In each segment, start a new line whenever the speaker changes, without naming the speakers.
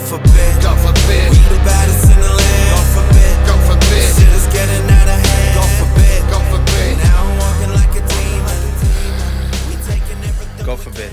forbid. God forbid. We the baddest in the land. God forbid. God forbid. Shit is getting out of hand. God forbid. God forbid. Now I'm walking like a demon. We taking everything.
God forbid.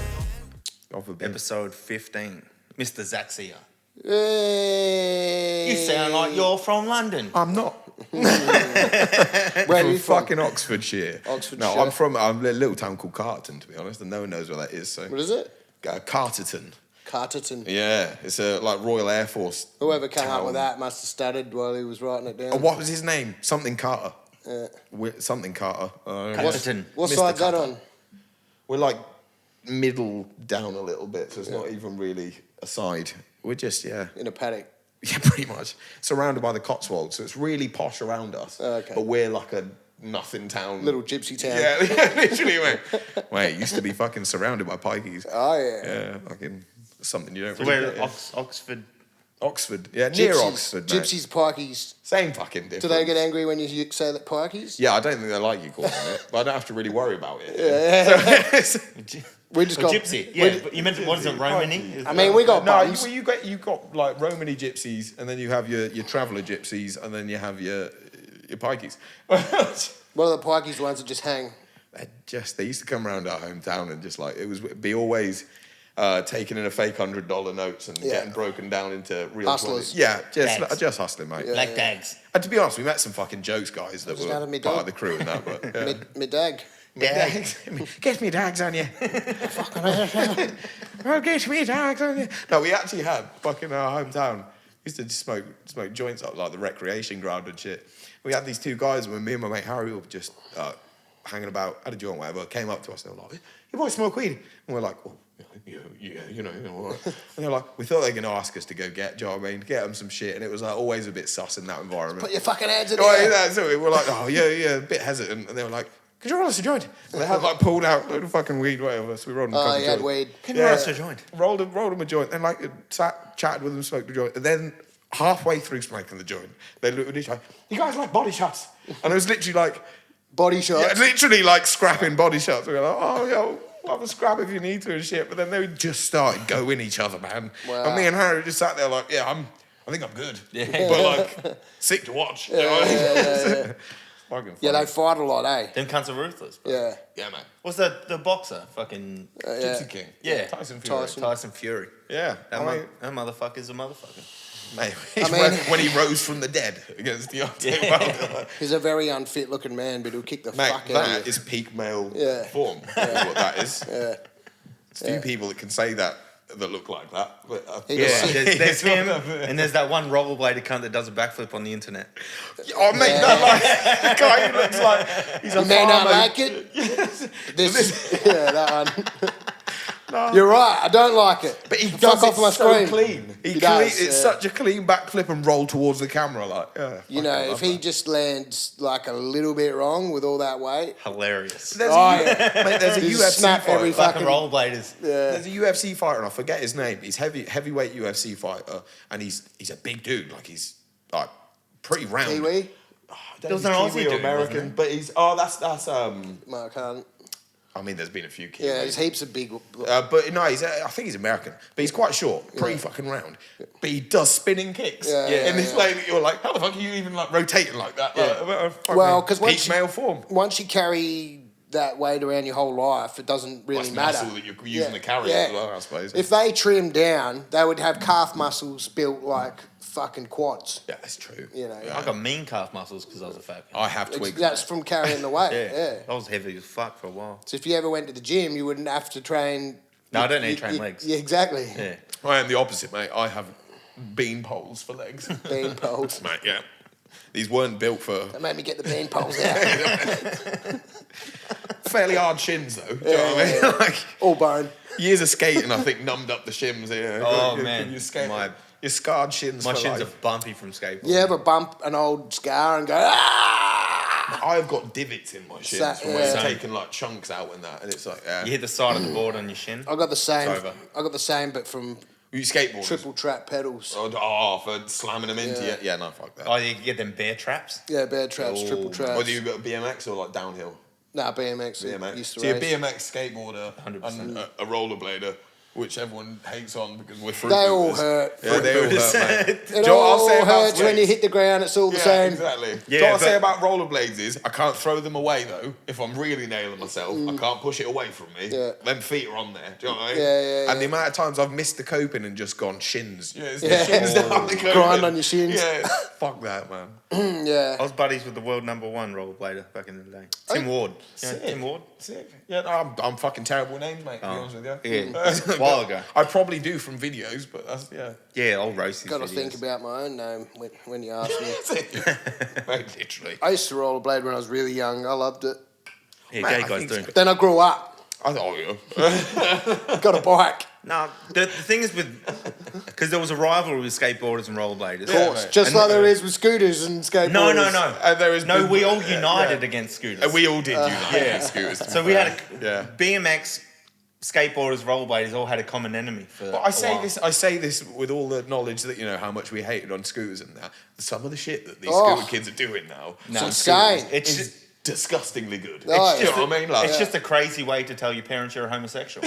God forbid.
Episode 15. Mr. Zaxia.
Hey.
You sound like you're from London.
I'm not.
Where are
From
you from?
fucking Oxfordshire.
Oxfordshire.
No, I'm from a little town called Carterton, to be honest, and no one knows where that is. So
What is it?
Carterton.
Carterton.
Yeah, it's a like Royal Air Force.
Whoever came up
town.
with that must have stuttered while he was writing it down.
Oh, what was his name? Something Carter.
Yeah.
Something Carter.
Carterton.
What
Mr.
side's that
Carter.
on?
We're like middle down a little bit, so it's not even really a side. We're just, yeah.
In a paddock.
Yeah, pretty much. Surrounded by the Cotswolds, so it's really posh around us.
Okay.
But we're like a nothing town.
Little gypsy town.
Yeah, literally, mate. Mate, it used to be fucking surrounded by pikeys.
Oh, yeah.
Yeah, fucking something you don't
So
really
where
get, yeah.
Oxford.
Oxford. Yeah, near Oxford, mate.
Gypsies, pikeys.
Same fucking difference.
Do they get angry when you say that pikeys?
Yeah, I don't think they like you calling it, but I don't have to really worry about it.
Yeah. We just
Oh,
got
gypsy. Yeah, but you meant what is it, Romany?
I mean, we got
No,
bums.
you got like Romany gypsies, and then you have your traveller gypsies, and then you have your pikeys.
What are the pikeys ones that just hang?
They used to come around our hometown and just like it'd be always taking in a fake $100 notes and getting broken down into real
Hustlers.
20s. Yeah,
Dags.
just hustling, mate.
Black Dags.
And to be honest, we met some fucking jokes guys that
Just
were
out of me
part
dog.
of the crew and that. But yeah.
Me dag.
Dags. Get me dags on you. Well, get me dags on you. No, we actually had fucking our hometown. We used to just smoke joints up like the recreation ground and shit. We had these two guys, and me and my mate Harry were just hanging about, had a joint, whatever, came up to us, they were like, "You boys smoke weed?" And we're like, "Oh, yeah, you know. And they're like, we thought they were going to ask us to go get, do you know what I mean? Get them some shit, and it was like always a bit sus in that environment.
Put your fucking hands in the
Oh,
air.
yeah, so we were like, oh, yeah, a bit hesitant. And they were like, could you roll us a joint? And they had like pulled out the fucking weed, whatever. So we rolled them a couple
Oh, you had
joints.
weed.
Can you roll us a joint?
Rolled them a joint. And like chatted with them, smoked a joint. And then halfway through smoking the joint, they looked at each other, you guys like body shots? And it was literally like,
Body shots.
yeah, literally like scrapping body shots. We were like, oh, yo, have a scrap if you need to and shit. But then they just started going each other, man.
Wow.
And me and Harry just sat there like, yeah, I think I'm good.
Yeah.
But like, sick to watch. You know what I mean? Fucking
Yeah,
funny.
they fight a lot, eh?
Them cunts are ruthless, bro.
Yeah.
Yeah, man.
What's the boxer? Fucking
Gypsy King.
Yeah.
Tyson Fury.
Tyson Fury.
Yeah.
That,
I mean,
that motherfucker's a motherfucker.
mate,
I mean-
when he rose from the dead against Deontay Wilder.
He's a very unfit looking man, but he'll kick the
Mate,
fuck out of
that
you.
is peak male
Yeah.
form. Is what that is.
Yeah.
It's few people that can say that look like that. But,
He
Yeah,
does-
there's him, and there's that one rollerbladed cunt that does a backflip on the internet.
Oh, mate, that like, the guy who looks like he's a
You may not
farmer.
like it. This, yeah, that one. You're right. I don't like it.
But he
Fuck
does
off
it
my
so
screen.
clean.
He does,
It's
yeah.
such a clean backflip and roll towards the camera. Like, yeah,
You
fucking
know,
love
if he
that.
just lands like a little bit wrong with all that weight,
Hilarious.
There's
Oh,
a,
yeah.
mate, there's a
He's
UFC
snap
fighter.
every
Fucking
fucking-
rollerbladers.
There's a UFC fighter, and I forget his name. He's heavyweight UFC fighter, and he's a big dude. Like he's like pretty round.
Kiwi,
There was an Aussie dude,
American,
wasn't
but he's that's
Mark Hunt.
I mean, there's been a few Kiwis.
Yeah, there's heaps of big.
But no, I think he's American. But he's quite short, pretty fucking round. But he does spinning kicks in this way that you're like, how the fuck are you even like rotating like that? Like,
Well, 'cause once
peak
you-
male form.
Once you carry that weight around your whole life, it doesn't really
That's
matter.
muscle that you're using to carry
Yeah.
as well, I suppose.
If they trim down, they would have calf muscles built like fucking quads.
Yeah, that's true.
You know.
I got mean calf muscles because I was a fat kid.
I have twigs.
That's from carrying the weight. Yeah.
I was heavy as fuck for a while.
So if you ever went to the gym, you wouldn't have to train.
No, I don't need to train legs.
Yeah, exactly.
Yeah.
I am the opposite, mate. I have bean poles for legs.
Bean poles.
Mate, yeah. These weren't built for
That made me get the bean poles out.
fairly hard shins, though. Do you know what I mean?
Yeah.
Like,
All bone.
years of skating, I think, numbed up the shins here.
Oh, man.
Your scarred shins
My
for
shins
life.
are bumpy from skateboarding.
You ever bump an old scar and go, ah!
I've got divots in my shins
Sa-
from where
yeah.
I've taken like chunks out and that, and it's like,
You hit the side of the board on your shin.
I got the same.
It's over.
I got the same, but from
you skateboard.
triple trap pedals.
Oh, for slamming them into
Yeah.
you. Yeah, no, fuck that.
Oh, you get them bear traps.
Yeah, bear traps, triple traps.
Or do you got BMX or like downhill?
Nah, BMX.
BMX.
Used to
So you're a
race.
BMX skateboarder
100%.
and a rollerblader. which everyone hates on because we're fruit
They all
loopers.
hurt.
Yeah, they all hurt, mate.
It
Do you know what I'll
all
say about
hurts when you
skates?
hit the ground. It's all the
Yeah,
same.
exactly.
Yeah,
Do you know what I'll say
but-
about rollerblades is I can't throw them away though. If I'm really nailing myself, I can't push it away from me.
Yeah.
Them feet are on there. Do you know what I mean?
Yeah.
And the amount of times I've missed the coping and just gone shins. Yeah, it's
Yeah.
the shins down the coping.
Grind on your shins.
Yeah, fuck that, man.
Yeah.
I was buddies with the world #1 rollerblader back in the day. Tim Ward. You know
Sick.
Tim Ward?
Sick. Yeah, no, I'm fucking terrible with names, mate. To be honest with you.
Yeah, a while ago.
I probably do from videos, but that's
Yeah, I'll roast his
Got to
videos.
think about my own name when you ask me.
Mate, literally.
I used to rollerblade when I was really young. I loved it.
Yeah,
Mate,
gay
I
guys
think
do.
so.
Then I grew up.
I thought you.
Got a bike.
No, the thing is with... Because there was a rivalry with skateboarders and rollerbladers.
Of course.
mate.
Just
And-
like there is with scooters and skateboarders.
No.
There is
No, we all united against scooters.
And we all did unite against scooters.
So we had
Yeah.
BMX, skateboarders, rollerbladers all had a common enemy for
But I
a while.
say this with all the knowledge that you know how much we hated on scooters and that. Some of the shit that these
Oh.
scooter kids are doing now,
No,
on
it's
scooters
insane.
It's
is disgustingly good.
Oh,
Do you know what I mean? Like,
It's just a crazy way to tell your parents you're a homosexual.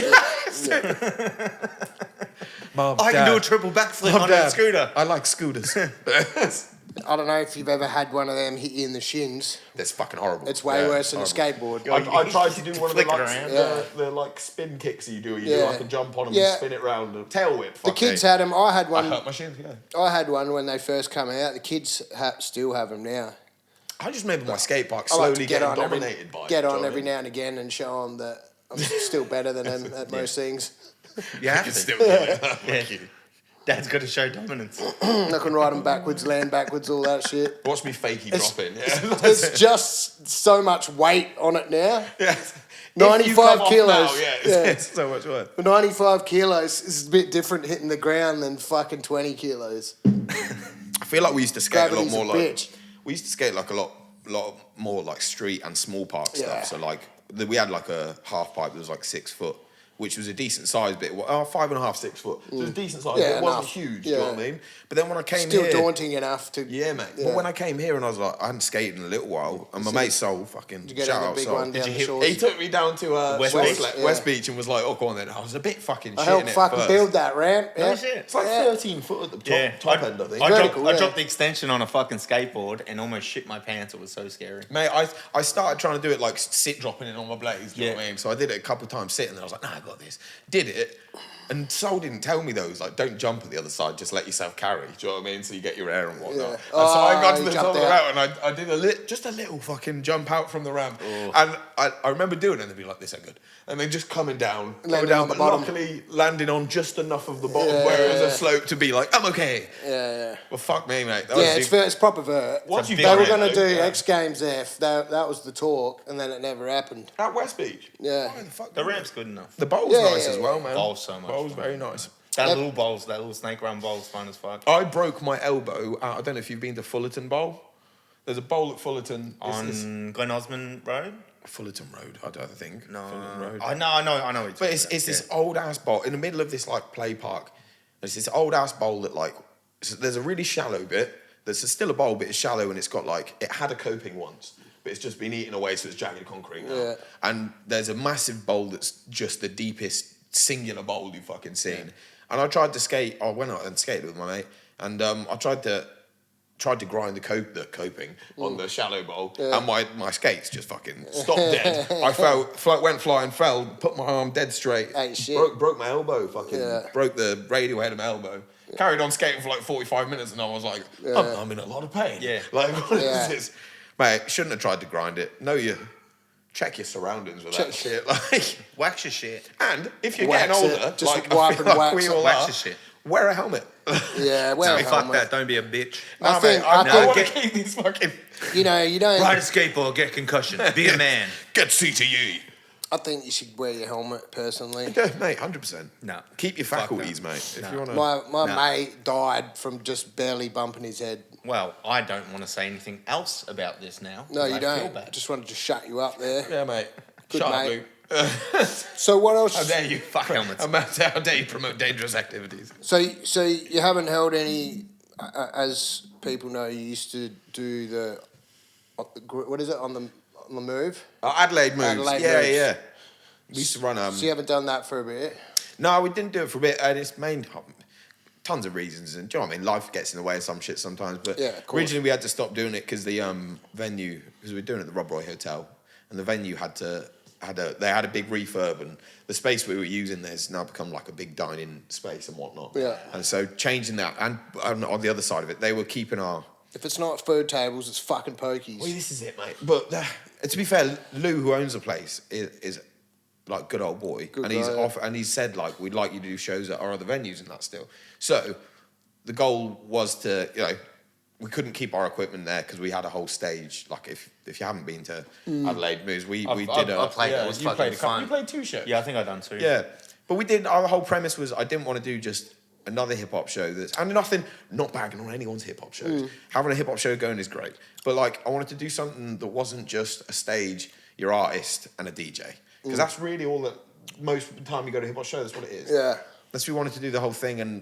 Mum,
I can
Dad,
do a triple backflip
Mum,
on
Dad,
a scooter.
I like scooters.
I don't know if you've ever had one of them hit you in the shins.
That's fucking horrible.
It's way
Yeah,
worse than a
horrible.
skateboard.
I tried to do one of the
Flick it
like,
around.
the like spin kicks you do. You do
Yeah.
like a jump on them
Yeah.
and spin it round. A tail whip.
The
Fuck
kids
me.
had them. I had
I
one.
hurt my shins. Yeah.
I had one when they first come out. The kids still have them now.
I just remember my skate park
I like
slowly
to get
getting
on
dominated by.
get
it, do you
on
know what I
every
mean?
now and again and show them that I'm still better than them at most things.
You have
You
to.
still do it.
Yeah. Dad's got to show dominance.
I can ride them backwards, land backwards, all that shit.
Watch me fakey
It's-
dropping. Yeah.
There's just so much weight on it now.
Yeah.
95
If you come off
kilos.
Now, yeah,
Yeah.
it's so much worse.
95 kilos is a bit different hitting the ground than fucking 20 kilos.
I feel like we used to skate a lot
Gravity's
more
a
like
bitch.
we used to skate like a lot more like street and small park
Yeah.
stuff. So like we had like a half pipe that was like 6 foot, which was a decent size bit. 5.5, 6 foot. So it was a decent size.
Yeah,
but it wasn't
enough.
huge. Do you know what I
Yeah.
mean? But then when I came
Still
here,
daunting enough to.
yeah, mate.
Yeah.
But when I came here and I was like, I hadn't skated in a little while, and my mate Sol, fucking
Did you get
shout
out
out
the big
Sol.
one down
you
the
hit-
shores?
He took me down to
West
West,
Beach?
West Beach and was like, "Oh, go on then." I was a bit fucking
I
shit
helped
in it
fucking
first.
build that ramp. Yeah.
Oh, shit.
It's like
Yeah.
13 foot at the top end, I think.
Vertical,
I
yeah.
dropped the extension on a fucking skateboard and almost shit my pants. It was so scary.
Mate, I started trying to do it like sit dropping it on my blades, do you know what I
Yeah.
mean? So I did it a couple of times sitting there. I was like, nah, I got this. Did it. And Sol didn't tell me those, like, don't jump at the other side, just let yourself carry. Do you know what I mean? So you get your air and whatnot.
Yeah.
And so I got to
Oh,
the
you
top of the
jumped
ramp and I did just a little fucking jump out from the ramp. And I remember doing it and they'd be like, this ain't good. And then just coming down,
Landing on the
but
bottom.
luckily landing on just enough of the bottom
Yeah,
where it was
yeah.
a slope to be like, I'm okay.
Yeah.
Well, fuck me, mate. That
Yeah,
was
it's proper vert.
Once you
big
They were
ramp,
going to do
yeah.
X Games there. That was the talk, and then it never happened.
At West Beach.
Yeah.
Why the fuck?
The ramp's good enough.
The bowl's
Yeah,
nice
yeah,
as
yeah.
well, man.
Bowl's so much
Bowl's
fun.
very nice.
That
Yep.
little snake run bowl's fun as fuck.
I broke my elbow out. I don't know if you've been to Fullerton Bowl. There's a bowl at Fullerton.
On Glen Osmond Road?
Fullerton Road, I don't think.
No.
Fullerton Road.
I know. What
But it's this old ass bowl in the middle of this like play park. There's this old ass bowl that like there's a really shallow bit. There's still a bowl, but it's shallow and it's got like it had a coping once, but it's just been eaten away, so it's jagged concrete now.
Yeah.
And there's a massive bowl that's just the deepest singular bowl you've fucking seen. And I tried to skate. I went out and skated with my mate, and I tried to grind the coping on the shallow bowl, and my skates just fucking stopped dead. I went flying, fell, put my arm dead straight,
Hey, shit.
broke my elbow, fucking
Yeah.
broke the radio head of my elbow. Carried on skating for like 45 minutes, and I was like, I'm in a lot of pain.
Yeah.
Like, what is
Yeah.
this? Mate, shouldn't have tried to grind it. No, you check your surroundings with that
Check-
shit. Like,
Wax your shit.
and if you're
Wax
getting
it.
older,
Just
like
wipe
I feel
and
like
wax
we
it.
all
Wax
are,
your shit.
wear a helmet.
Yeah, well,
No, fuck that. Don't be a bitch.
I
Nah,
think-
mate, I
I
want to
think-
keep these fucking
You know, you don't.
Ride a skateboard, get concussion. Be a man.
get CTE.
I think you should wear your helmet personally.
Yeah, mate, 100%.
No.
Keep your
Fuck
faculties,
that.
mate. If
No.
you want to.
My
No.
mate died from just barely bumping his head.
Well, I don't want to say anything else about this now.
No,
'cause
you
I feel
don't.
bad.
Just wanted to shut you up there.
Yeah, mate.
Good,
Shut
mate.
up, Luke.
So what else?
How dare you?
Fuck helmets.
How dare you promote dangerous activities?
So you haven't held any, as people know, you used to do the, what is it on the move?
Adelaide moves.
Adelaide
yeah,
moves.
yeah. We used to run.
So you haven't done that for a bit.
No, we didn't do it for a bit, and it's tons of reasons, and do you know what I mean? Life gets in the way of some shit sometimes. But
Yeah, of course.
originally we had to stop doing it because the venue, because we were doing it at the Rob Roy Hotel, and the venue they had a big refurb, and the space we were using there's now become like a big dining space and whatnot.
Yeah.
And so changing that, and on the other side of it, they were keeping our.
If it's not food tables, it's fucking pokies.
Well, this is it, mate. But to be fair, Lou, who owns the place, is like good old boy,
Good
and he's
guy, yeah.
off, and he's said like we'd like you to do shows at our other venues and that still. So the goal was to, we couldn't keep our equipment there because we had a whole stage. Like if you haven't been to Adelaide Moves, we did
I played it. It was
you
fucking
played
fun.
You played 2 shows.
Yeah, I think I done 2.
Yeah, but we did. Our whole premise was I didn't want to do just another hip hop show and not bagging on anyone's hip hop shows. Having a hip hop show going is great, but like I wanted to do something that wasn't just a stage, your artist, and a DJ, because that's really all that most of the time you go to a hip hop show. That's what it is.
Yeah.
That's we wanted to do the whole thing, and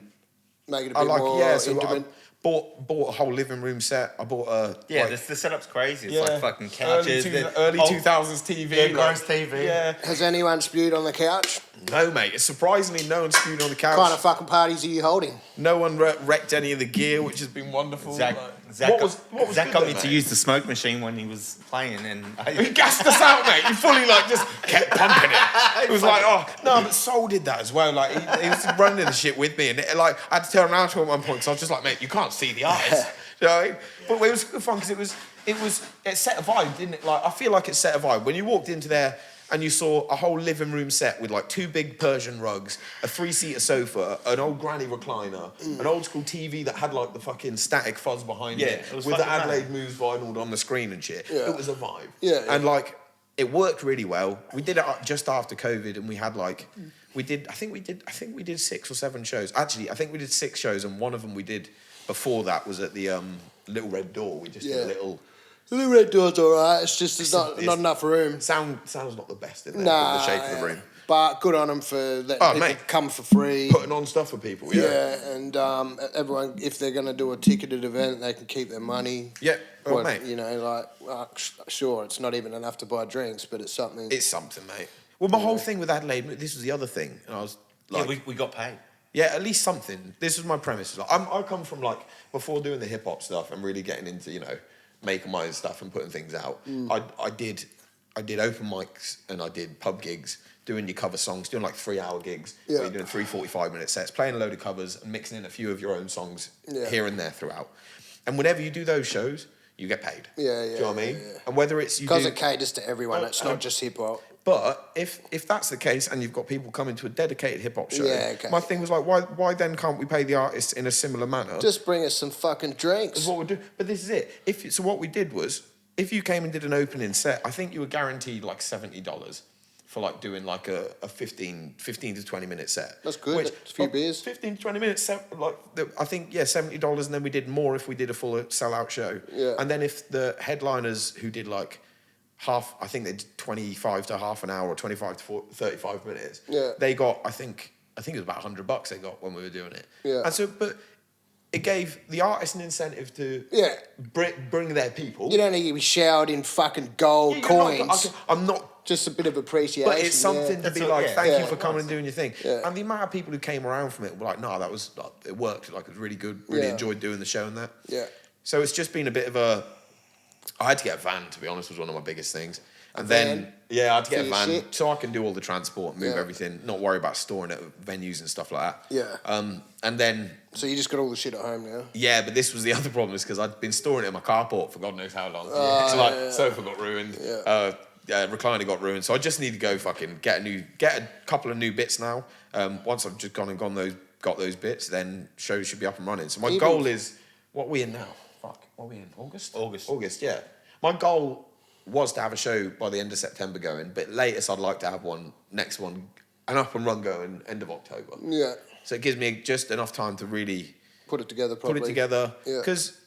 Make it a bit more
so
intimate.
I bought a whole living room set. I bought a
The setup's crazy. It's like fucking couches.
early 2000s TV,
Yeah, gross TV.
Yeah.
Has anyone spewed on the couch?
No, mate. It's surprisingly no one spewed on the couch.
What kind of fucking parties are you holding?
No one wrecked any of the gear, which has been wonderful.
Zach
what was
Zach
good
got
though,
me to
mate?
use the smoke machine when he was playing, and
He gassed us out, mate. He fully just kept pumping it. It was like, oh no, but Soul did that as well. Like he was running the shit with me, and I had to turn around to him at one point because I was just like, mate, you can't see the artist. You know what I mean? But it was good fun because it set a vibe, didn't it? Like I feel like it set a vibe when you walked into there. And you saw a whole living room set with like 2 big Persian rugs, a 3-seater sofa, an old granny recliner, an old school TV that had like the fucking static fuzz behind it,
it was
with the
fucking mad.
Adelaide Moves vinyl on the screen and shit.
Yeah.
It was a vibe.
Yeah, yeah.
And like it worked really well. We did it just after COVID, and we had like I think we did 6 or 7 shows. Actually, I think we did 6 shows, and one of them we did before that was at the Little Red Door. We just did a little.
The Red Door's alright, it's just there's not enough room.
Sound's not the best in there.
Nah,
with the shape of the room.
But good on them for letting people
mate.
come for free.
Putting on stuff for people,
Yeah, and everyone, if they're going to do a ticketed event, they can keep their money.
Yeah, well,
What,
mate.
Sure, it's not even enough to buy drinks, but it's something.
It's something, mate. Well, my whole thing with Adelaide, this was the other thing, and I was like,
we got paid.
yeah, at least something. This was my premise. Like, I come from like before doing the hip hop stuff and really getting into making my own stuff and putting things out. I did open mics and I did pub gigs, doing your cover songs, doing like 3-hour gigs.
Yeah.
Where you're doing 3 45-minute sets, playing a load of covers and mixing in a few of your own songs here and there throughout. And whenever you do those shows, you get paid.
Yeah,
Do you know what I mean?
yeah.
And whether it's you
Because
do,
it caters to everyone, it's not just hip hop.
but if that's the case and you've got people coming to a dedicated hip hop show,
Yeah, okay.
my thing was like, why then can't we pay the artists in a similar manner?
Just bring us some fucking drinks.
Is what we do. But this is it. So what we did was, if you came and did an opening set, I think you were guaranteed like $70 for like doing like a 15 to 20 minute set.
That's good. That's a few beers.
15 to 20 minutes set, I think, $70, and then we did more if we did a full sellout show.
Yeah.
And then if the headliners who did like half, I think they did 25 to half an hour or 25 to 35 minutes.
Yeah.
They got, I think it was about $100 they got when we were doing it.
Yeah.
And so, but it gave the artist an incentive to bring their people.
You don't need to be showered in fucking gold coins.
I'm not.
Just a bit of appreciation.
But it's something to be
That's
like,
yeah.
thank
Yeah.
you for coming and doing your thing.
Yeah.
And the amount of people who came around from it were like, no, that was, like, it worked. Like, it was really good. Really
Yeah.
enjoyed doing the show and that.
Yeah.
So it's just been a bit of a. I had to get a van, to be honest, was one of my biggest things. And
van?
then, yeah, I had to get
For
a
your
van
shit?
so I can do all the transport, move
Yeah.
everything, not worry about storing it at venues and stuff like that.
Yeah.
And then,
So you just got all the shit at home now?
yeah, but this was the other problem, is because I'd been storing it in my carport for God knows how long.
Oh,
So like, sofa got ruined.
Yeah.
Recliner got ruined, so I just need to go fucking get a couple of new bits now. Once I've just got those bits, then shows should be up and running. So my goal is, what are we in now? Fuck, what are we in? August, yeah. My goal was to have a show by the end of September going, but latest I'd like to have next one, an up and run going end of October.
Yeah.
So it gives me just enough time to really
Put it together properly.
put it together.
Yeah.
Because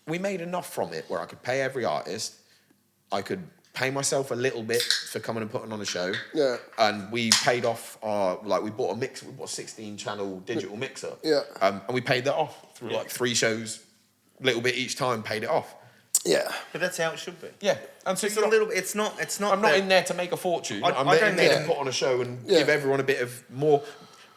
we made enough from it where I could pay every artist, I could pay myself a little bit for coming and putting on a show.
Yeah.
And we paid off we bought a 16-channel digital mixer.
Yeah.
And we paid that off through like 3 shows, little bit each time, paid it off.
Yeah.
But that's how it should be.
Yeah. And so
It's a little. It's not.
I'm not
that-
in there to make a fortune.
I
I'm
don't
in there
need
to
it.
put on a show and
Yeah.
give everyone a bit of more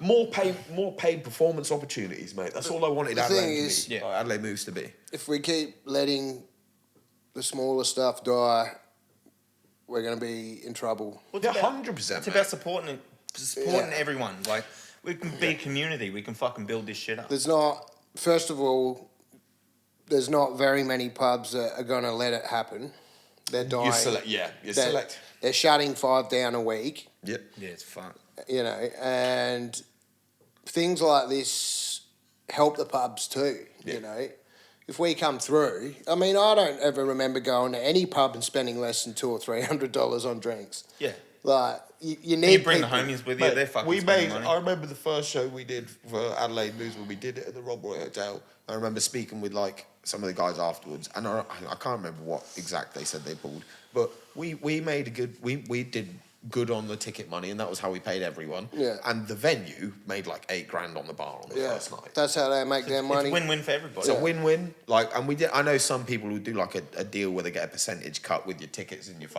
more paid performance opportunities, mate. That's all I wanted
The
Adelaide
thing
to
is-
be. Like Adelaide moves to be.
If we keep letting the smaller stuff die, we're going to be in trouble.
Well,
Yeah,
it's about-
100%.
It's about supporting
Yeah.
everyone. Like, we can be a community. We can fucking build this shit up.
There's not, first of all, there's not very many pubs that are going to let it happen. They're dying.
You're
They're-
select.
They're shutting 5 down a week,
Yep.
Yeah, it's fun.
you know, and things like this help the pubs too,
Yeah.
you know. If we come through, I mean, I don't ever remember going to any pub and spending less than $200 or $300 on drinks.
Yeah.
Like, you
And
need
you bring
people.
the homies with you.
Mate,
They're fucking
we
spending
made.
money.
I remember the first show we did for Adelaide Moves when we did it at the Rob Roy Hotel. I remember speaking with like some of the guys afterwards, and I can't remember what exact they said they pulled, but we made a good. We did good on the ticket money, and that was how we paid everyone.
Yeah.
And the venue made like $8 grand on the bar on the
Yeah,
first night.
that's how they make their money.
It's win-win for everybody.
It's a win-win. Like, and we did. I know some people who do like a deal where they get a percentage cut with your tickets and your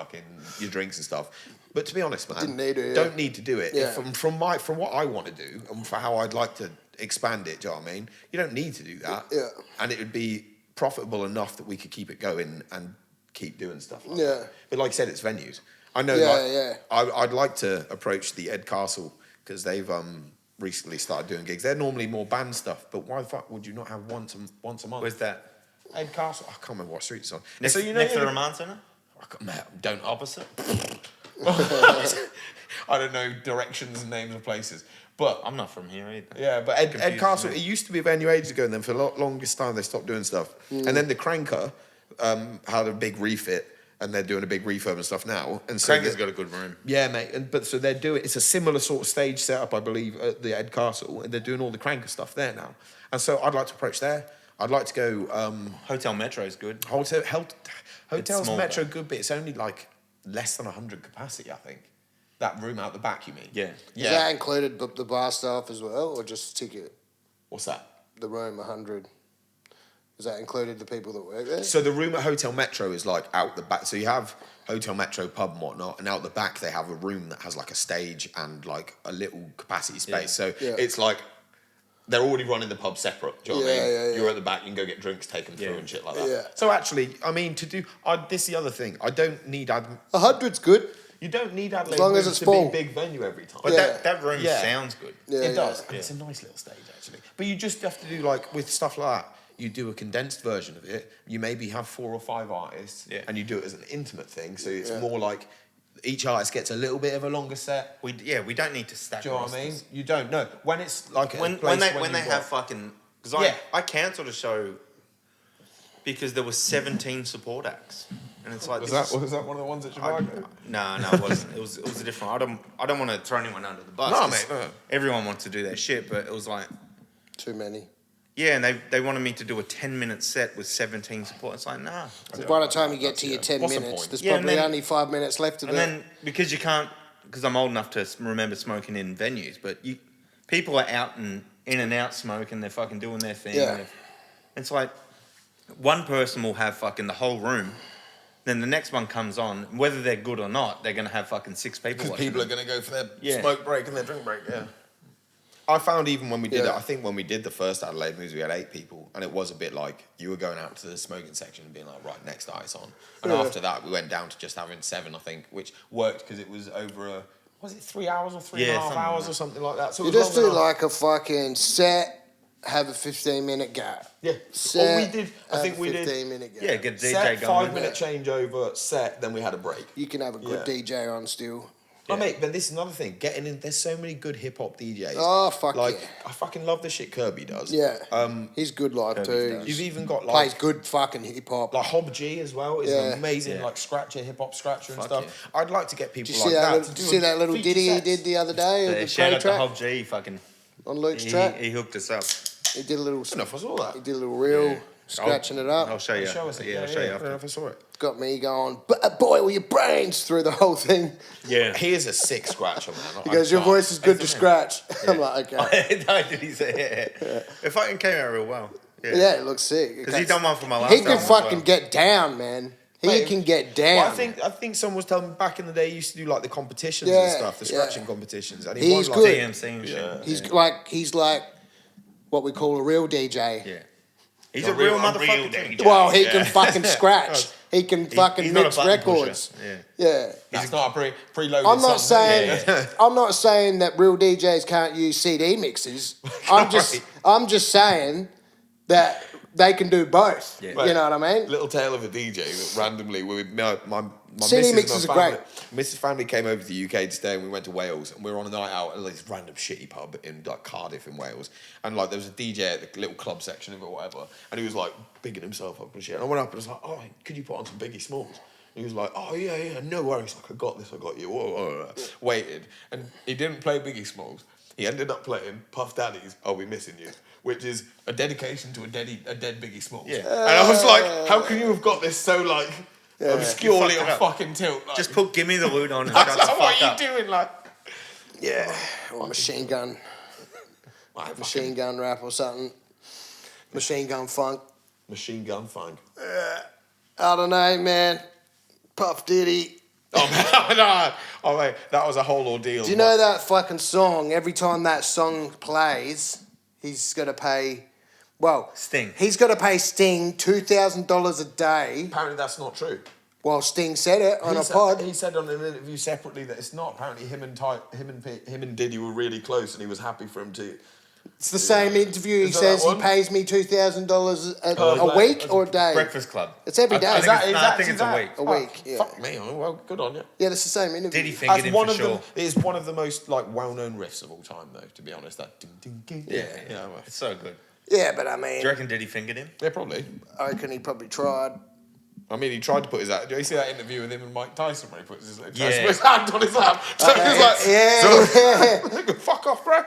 drinks and stuff. But to be honest, man,
Didn't need it, yeah.
don't need to do it.
Yeah.
From what I want to do and for how I'd like to expand it. Do you know what I mean? You don't need to do that.
Yeah.
And it would be profitable enough that we could keep it going and keep doing stuff like
Yeah.
that. But like I said, it's venues. I know.
Yeah,
like,
yeah.
I'd like to approach the Ed Castle because they've recently started doing gigs. They're normally more band stuff, but why the fuck would you not have once a month?
Where's that?
Ed Castle. I can't remember what street it's on.
Next,
so you know,
next to the Remand Centre?
Mate, don't
Opposite?
I don't know directions and names of places, but
I'm not from here either.
yeah, but Ed
Confuses
Castle.
me.
It used to be a venue ages ago, and then for the longest time they stopped doing stuff. And then the Cranker had a big refit, and they're doing a big refurb and stuff now. And so
Cranker's
they-
got a good room.
yeah, mate. But so they're doing. It's a similar sort of stage setup, I believe, at the Ed Castle, and they're doing all the Cranker stuff there now. And so I'd like to approach there. I'd like to go.
Hotel Metro's good.
Hotels
small,
Metro
though.
good, but it's only like less than 100 capacity, I think. That room out the back, you mean?
Yeah.
Is that included the bar staff as well, or just ticket?
What's that?
The room, 100. Is that included the people that work there?
So the room at Hotel Metro is like out the back. So you have Hotel Metro pub and whatnot, and out the back they have a room that has like a stage and like a little capacity space.
Yeah.
So
Yeah.
it's like they're already running the pub separate. Do you know what I mean?
Yeah, yeah.
You're at the back, you can go get drinks taken through
Yeah.
and shit like that.
Yeah.
So actually, I mean, to do this is the other thing. I don't need
100's good.
you don't need Adelaide
long as
Moves
it's
to
full.
be a big venue every time.
But
Yeah.
that room
Yeah.
sounds good.
Yeah,
It does,
yeah.
and it's a nice little stage actually. But you just have to do like with stuff like that. You do a condensed version of it. You maybe have 4 or 5 artists,
Yeah.
and you do it as an intimate thing. So it's
Yeah.
more like each artist gets a little bit of a longer set.
We don't need to stack
Do you know what I mean?
rosters.
You don't know when it's like a
When
place
they
you've
have
got-
fucking because
Yeah.
I cancelled a show because there were 17 support acts, and it's like
was
this
that
is-
one of the ones at
I-
Chicago?
No, it wasn't. It was a different. I don't want to throw anyone under the bus.
No,
'cause
mate, no.
Everyone wants to do their shit, but it was like,
Too many.
yeah, and they wanted me to do a 10-minute set with 17 support. It's like, nah.
By the time you get to your 10
What's the
minutes,
point?
there's
Yeah, and
probably
then-
only 5 minutes left of
And
it.
then because you can't, because I'm old enough to remember smoking in venues, but people are out and in and out smoking. They're fucking doing their thing.
Yeah.
It's like one person will have fucking the whole room. Then the next one comes on, whether they're good or not, they're gonna have fucking 6 people.
Because
watching
people are
them.
going to go for their
Yeah.
smoke break and their drink break. Yeah. I found even when we did it,
Yeah.
I think when we did the first Adelaide Moves, we had 8 people, and it was a bit like you were going out to the smoking section and being like, right, next artist on. And
Yeah.
after that, we went down to just having 7, I think, which worked because it was over was it 3 hours or 3.5
something like
hours
that.
or something like that? So it
You
was
just
long
do
enough.
like a fucking set, have a 15-minute gap.
Yeah.
Set,
Well, we did. I
have
think
a
we did.
15-minute gap.
Yeah, get DJ
Set,
going.
5-minute changeover, set, then we had a break.
You can have a good
Yeah.
DJ on still.
Oh, mate, but this is another thing. Getting in, there's so many good hip hop DJs.
Oh, fuck
like,
yeah.
I fucking love the shit Kirby does.
Yeah.
Um,
He's good live
Kirby's
too.
dope.
you've even got
Plays
like
good fucking hip hop.
Like Hob G as well is
Yeah.
an amazing
Yeah.
like scratcher, hip hop scratcher and
Fuck
stuff. I'd like to get people
Did you
like
see that?
that.
Little, did you see that little ditty he did the other day?
Yeah,
of the
shout
play
out to
track
Hob G. Fucking,
on Luke's
he
track.
he hooked us up.
He did a little.
I don't know if I saw that.
He did a little reel,
Yeah.
scratching it up.
I'll show you.
Show us it.
Yeah, I'll show you
I don't know
after.
if I saw it.
Got me going, boy, with your brains through the whole thing.
Yeah.
He is a sick scratcher, man.
He goes, your voice is good to scratch. I'm like, okay.
No, did he say? Yeah. It fucking came out real well.
Yeah, it looks sick.
Because he done one for my last
He
album
can
as
fucking
well.
get down, man. He
Mate,
can get down.
Well, I think someone was telling me back in the day he used to do like the competitions and
Yeah,
stuff, the
yeah.
scratching competitions. And
He's
won, like,
good.
DMC and shit.
He's like what we call a real DJ.
Yeah. He's a real motherfucker.
DJ.
too.
Well, he can fucking scratch. He can fucking
he's not a
mix
button
records.
pusher.
Yeah.
That's not a preloaded
I'm not
song.
saying I'm not saying that real DJs can't use CD mixes. I'm just saying that they can do both.
Yeah.
You know what I mean?
Little tale of a DJ that randomly my
CD
missus
mixes
and
are
my family,
great.
Mrs. family came over to the UK to stay and we went to Wales and we were on a night out at this random shitty pub in like Cardiff in Wales and like there was a DJ at the little club section of it or whatever and he was like bigging himself up and shit and I went up and was like, oh, could you put on some Biggie Smalls? And he was like, oh yeah, no worries, like I got this, I got you. Whoa. Waited and he didn't play Biggie Smalls. He ended up playing Puff Daddy's I'll Be Missing You, which is a dedication to a dead Biggie Smalls.
Yeah.
And I was like, how can you have got this so like obscurely
You
on
fucked it up.
fucking tilt? Like,
Just put Gimme the Loot on and
I
shut
was
the
like, what
fuck
are
up.
you doing? Like,
Yeah. Or machine gun rap or something. Machine gun funk.
Machine Gun Funk.
I don't know, man. Puff Diddy.
Oh, no. Oh, mate, that was a whole ordeal.
Do you know that fucking song? Every time that song plays, he's got to pay. Well,
Sting.
He's got to pay Sting $2,000 a day.
Apparently that's not true.
Well, Sting said it on
He
a
said-
pod.
He said on an interview separately that it's not. Apparently him and Diddy were really close and he was happy for him to...
It's the same interview. He
Is that
says
that
he
one?
pays me $2,000 a
day.
week or a day.
Breakfast Club.
It's every day.
I think it's a week.
A week, yeah.
Fuck me, well, good on you.
Yeah, that's the same interview.
Did he fingered
That's
him
one
for
of
sure?
them. It is one of the most like well-known riffs of all time, though. To be honest, that ding ding ding.
Yeah,
well,
It's so good.
Yeah, but I
Do
mean,
you reckon Diddy fingered him?
yeah, probably.
I reckon he probably tried.
I mean, he tried to put his hand. Do you see that interview with him and Mike Tyson where he puts his,
Yeah.
his hand on his lap? So he's like,
Yeah.
fuck off, bro.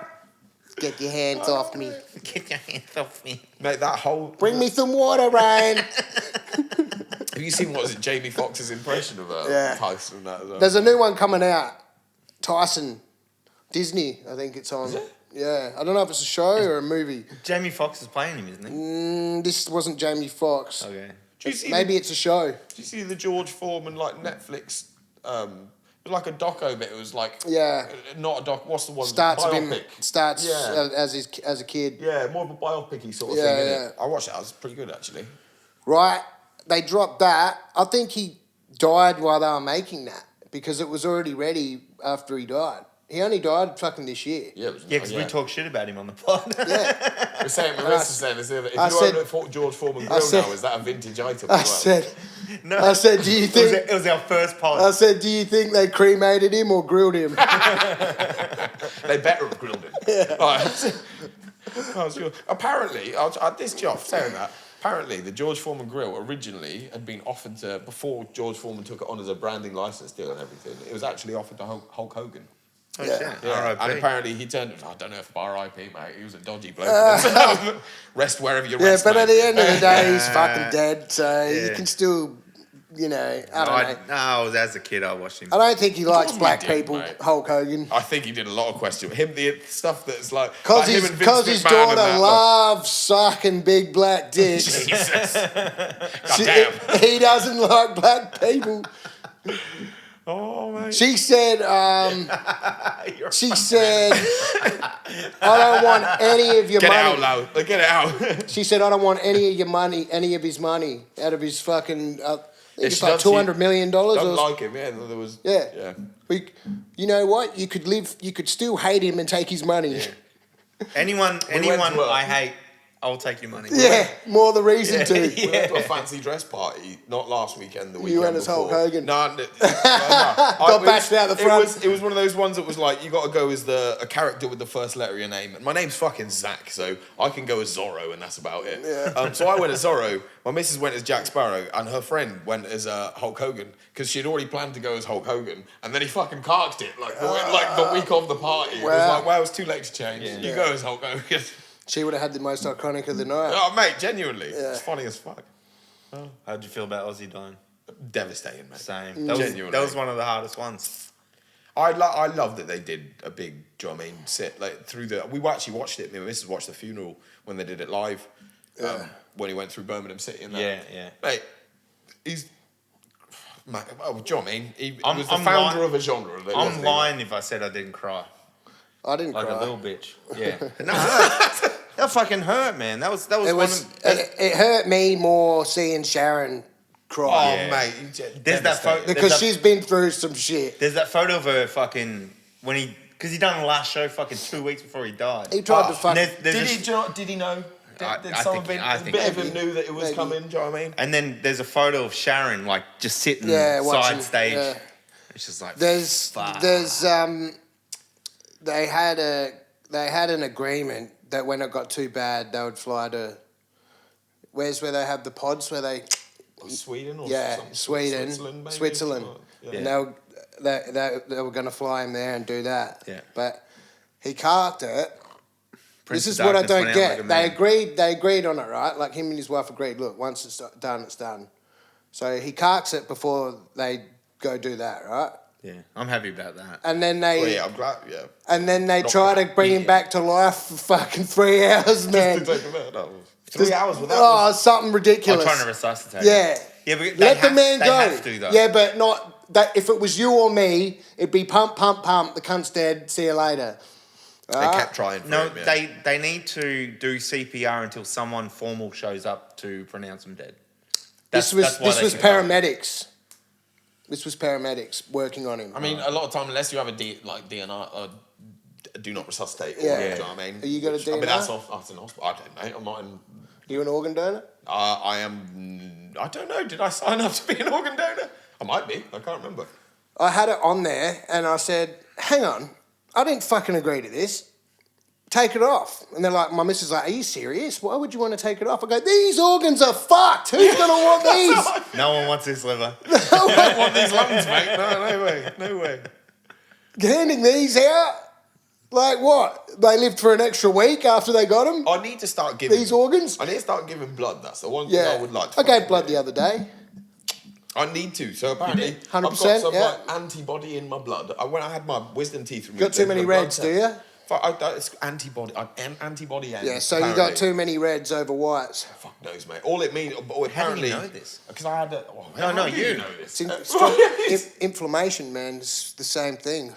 Get your hands off me.
Get your hands off me.
Mate, that whole.
Bring me some water, Ryan.
Have you seen what is it, Jamie Foxx's impression of
Yeah.
Tyson and that as well?
There's a new one coming out. Tyson. Disney, I think it's on. Yeah. I don't know if it's a show or a movie.
Jamie Foxx is playing him, isn't he?
This wasn't Jamie Foxx.
Okay.
Do you see
Maybe it's a show.
Do you see the George Foreman like Netflix? Like a doco bit. It was like not a doc. What's the one?
Starts of
biopic.
him. Starts
Yeah.
as a kid.
Yeah, more of a biopic-y sort of
Yeah,
thing.
yeah.
Innit? I watched that. It was pretty good actually.
Right. They dropped that. I think he died while they were making that because it was already ready after he died. He only died fucking this year.
Yeah, it was,
Yeah, because we talk shit about him on the pod.
Yeah.
We're saying, Marissa's saying this the other. If
I
you
said-
own a George Foreman
I
grill
said-
now, is that a vintage item?
I
as well?
said, do you think?
It was our first pod.
I said, do you think they cremated him or grilled him?
They better have grilled him. Right. Oh, sure. Apparently, this job saying that. Apparently, the George Foreman grill originally had been offered to before George Foreman took it on as a branding license deal and everything. It was actually offered to Hulk Hogan.
Oh,
Yeah.
shit.
Yeah,
R.I.P.
and apparently he turned. I don't know if R.I.P. mate. He was a dodgy bloke. Rest wherever you
Yeah,
rest.
but
mate.
at the end of the day, he's fucking dead. So you
Yeah.
can still, I don't know.
As a kid, I watched him.
I don't think he likes
Probably
black
did,
people,
mate.
Hulk Hogan.
I think he did a lot of question. The stuff that's like
Because
like him
his,
and Vince
'cause his
McMahon
daughter
and that,
loves sucking big black dicks.
Jesus.
She-
Goddamn.
he doesn't like black people.
Oh mate.
She said,
You're
she said, I don't want any of your
Get it
money.
out, loud. Like, get it out.
She said, I don't want any of your money, any of his money out of his fucking, I think it's
she
like
does- she
$200 million.
Don't
Or,
like him. Yeah, there was.
yeah.
Yeah.
You know what? You could still hate him and take his money.
anyone
went to a-
I hate, I'll take your money.
Yeah, more the reason to.
We went to a fancy dress party, not last weekend, the weekend
You went as
before.
Hulk Hogan.
No, no.
Got bashed out the front.
It was one of those ones that was like, you got to go as a character with the first letter of your name. And my name's fucking Zach, so I can go as Zorro, and that's about it.
Yeah.
So I went as Zorro. My missus went as Jack Sparrow, and her friend went as Hulk Hogan because she'd already planned to go as Hulk Hogan, and then he fucking carked it like the week of the party. It was
Wow.
like, wow, it's too late to change. You go as Hulk Hogan.
She would have had the most iconic of the night.
Oh, mate, genuinely.
Yeah.
It's funny as fuck.
How'd you feel about Ozzy dying?
Devastating, mate.
Same.
Genuinely.
That was one of the hardest ones.
I love that they did a big, do you know what I mean, sit like through we actually watched it. Me and my missus watched the funeral when they did it live. When he went through Birmingham City and that.
Yeah.
Mate, he's Well, do you know what I mean? He
I'm-
was the
I'm
founder
lying.
of a genre. That
I'm
wasn't
lying if I said I didn't cry.
I didn't
Like
cry.
a little bitch. Yeah. No, that fucking hurt, man. That was
It
one
was.
of...
It hurt me more seeing Sharon cry
Oh,
Yeah.
mate.
There's that photo...
because she's been through some shit.
There's that photo of her fucking... When he... Because he done the last show fucking 2 weeks before he died.
He tried to
Oh,
fucking.
There's
Did
a-
he? Did he know?
I
Did some of it?
I
A
think
bit of
so.
him knew that it was
Maybe.
coming. Do you know what I mean?
And then there's a photo of Sharon, like, just sitting
Yeah, watching,
side stage.
yeah.
It's just like...
There's
fuck.
they had an agreement that when it got too bad, they would fly to. Where's where they have the pods where they.
Sweden or
Yeah,
something?
Sweden,
Switzerland, maybe?
Switzerland.
Yeah.
And they were going to fly him there and do that.
Yeah.
But he carved it.
Prince
This is
of
what I
Darkness
don't
went out
get.
like a man.
They agreed on it, right? Like him and his wife agreed. Look, once it's done, it's done. So he carks it before they go do that, right?
Yeah, I'm happy about that.
And then
Well,
they
yeah, I'm glad. Yeah.
and then they
Not
try to bring him
yeah.
back to life for fucking 3 hours, man.
Just to take him out, that was 3 hours with that.
Oh, something
I'm
ridiculous.
trying to resuscitate.
Yeah.
Yeah, but
Let the man
they
go.
have to, though.
Yeah, but not that. If it was you or me, it'd be pump, pump, pump. The cunt's dead. See you later.
They kept trying for
No,
him, yeah.
they need to do CPR until someone formal shows up to pronounce him dead.
This was paramedics. This was paramedics working on him.
I mean, a lot of time, unless you have a DNR, do not resuscitate.
Yeah.
Do you know what I mean?
Are you got a
I mean,
DNR?
that's an hospital. I don't know. I'm not in.
You an organ donor?
I am. I don't know. Did I sign up to be an organ donor? I might be. I can't remember.
I had it on there, and I said, "Hang on, I didn't fucking agree to this. Take it off." And they're like, my missus is like, "Are you serious? Why would you want to take it off?" I go, "These organs are fucked. Who's gonna want these?"
No one wants this liver.
I don't want these lungs, mate. No way. No way.
Handing these out. Like what? They lived for an extra week after they got them.
I need to start giving
These organs.
I need to start giving blood. That's the one thing
Yeah,
I would like to.
I gave
fucking
blood
do.
the other day.
I need to. So apparently,
100%,
I've got some
yeah.
like antibody in my blood. When I had my wisdom teeth removed,
Got too
they
many
did a blood
reds,
test.
do you?
It's antibody. Antibody.
Yeah. So you got too many reds over whites.
Fuck knows, mate. All it means. Apparently,
know this?
Because I had.
No,
how do
you.
know this.
It's from inflammation, man. It's the same thing.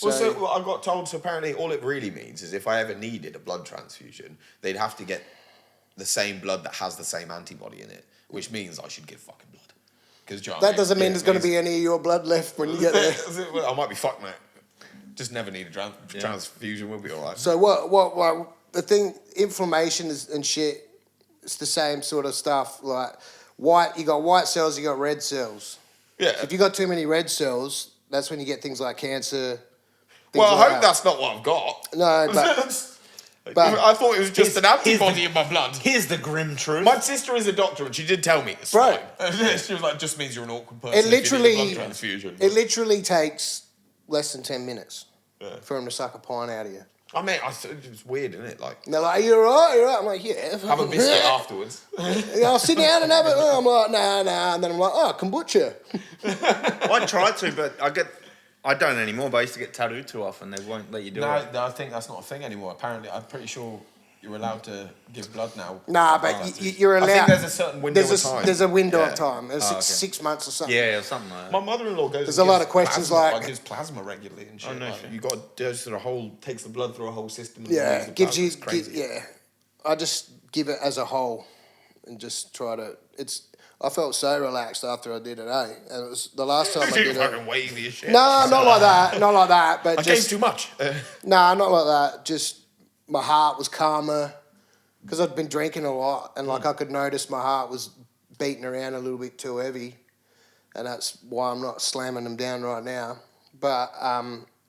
Well, I got told. So apparently, all it really means is if I ever needed a blood transfusion, they'd have to get the same blood that has the same antibody in it, which means I should give fucking blood. Because
that doesn't mean there's going to be any of your blood left when you get there.
Well, I might be fucked, mate. Just never need a transfusion. We'll be all right.
So what the thing, inflammation and shit, it's the same sort of stuff. Like you got white cells, you got red cells.
Yeah.
If you got too many red cells, that's when you get things like cancer.
Well,
like
I hope that's not what I've got.
No, but
I thought it was just an antibody in my blood.
Here's the grim truth.
My sister is a doctor, and she did tell me it's
Right.
fine. She was like, "Just means you're an awkward person."
It
if you need a
literally-
blood transfusion.
it literally takes less than 10 minutes
Yeah.
for him to suck a pint out of you.
I mean, it's weird, isn't it? Like,
And they're like, "Are you alright? You're right." I'm like, "Yeah."
have a biscuit afterwards.
Yeah, I'll sit down and have it. I'm like, nah. And then I'm like, "Oh, kombucha."
I tried to, but I don't anymore, but I used to get tattooed too often. They won't let you do
No,
it.
I think that's not a thing anymore. Apparently, I'm pretty sure you're allowed to give blood now.
Nah, but you're allowed.
I think there's a certain window of time.
There's a window
Yeah.
of time. There's
okay.
6 months or something.
Yeah, or something like that.
My mother-in-law goes.
There's
and
a lot
gives
of questions
plasma,
like-
gives plasma regularly and shit.
Oh, no
like,
shit.
you got goes through the whole, takes the blood through a whole system. And
Yeah,
uses the
gives
plasma.
you.
It's crazy.
Yeah, I just give it as a whole, and just try to. I felt so relaxed after I did it, eh? And it was the last time I
You
did it.
fucking wavy as shit.
No, not like that. Not like that. But
I gave
just
too much.
nah, not like that. Just my heart was calmer because I'd been drinking a lot, and like I could notice my heart was beating around a little bit too heavy, and that's why I'm not slamming them down right now. But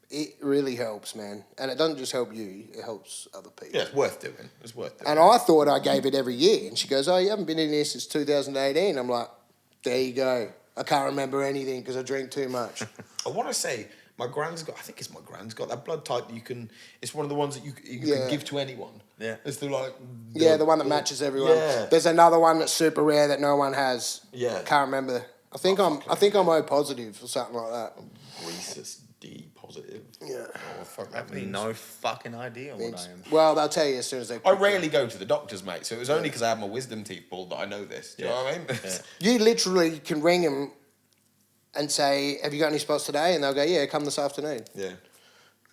it really helps, man, and it doesn't just help you; it helps other people.
Yeah, it's worth doing. It's worth doing.
And I thought I gave it every year, and she goes, "Oh, you haven't been in here since 2018." I'm like, "There you go. I can't remember anything because I drink too much."
I want to say my grand's got. I think it's my grand's got that blood type that you can. It's one of the ones that you
Yeah.
can give to anyone.
Yeah.
It's the like.
Yeah, the one that matches everyone.
Yeah.
There's another one that's super rare that no one has.
Yeah.
Can't remember. I think I'm O positive or something like that.
Rhesus D positive.
Yeah.
Oh fuck
I
that
have
means.
no fucking idea what
It's-
I am.
well, they'll tell you as soon as they.
I rarely go to the doctors, mate. So it was only because I had my wisdom teeth pulled that I know this. Do you know what I mean?
Yeah.
You literally can ring them and say, have you got any spots today? And they'll go, yeah, come this afternoon.
Yeah.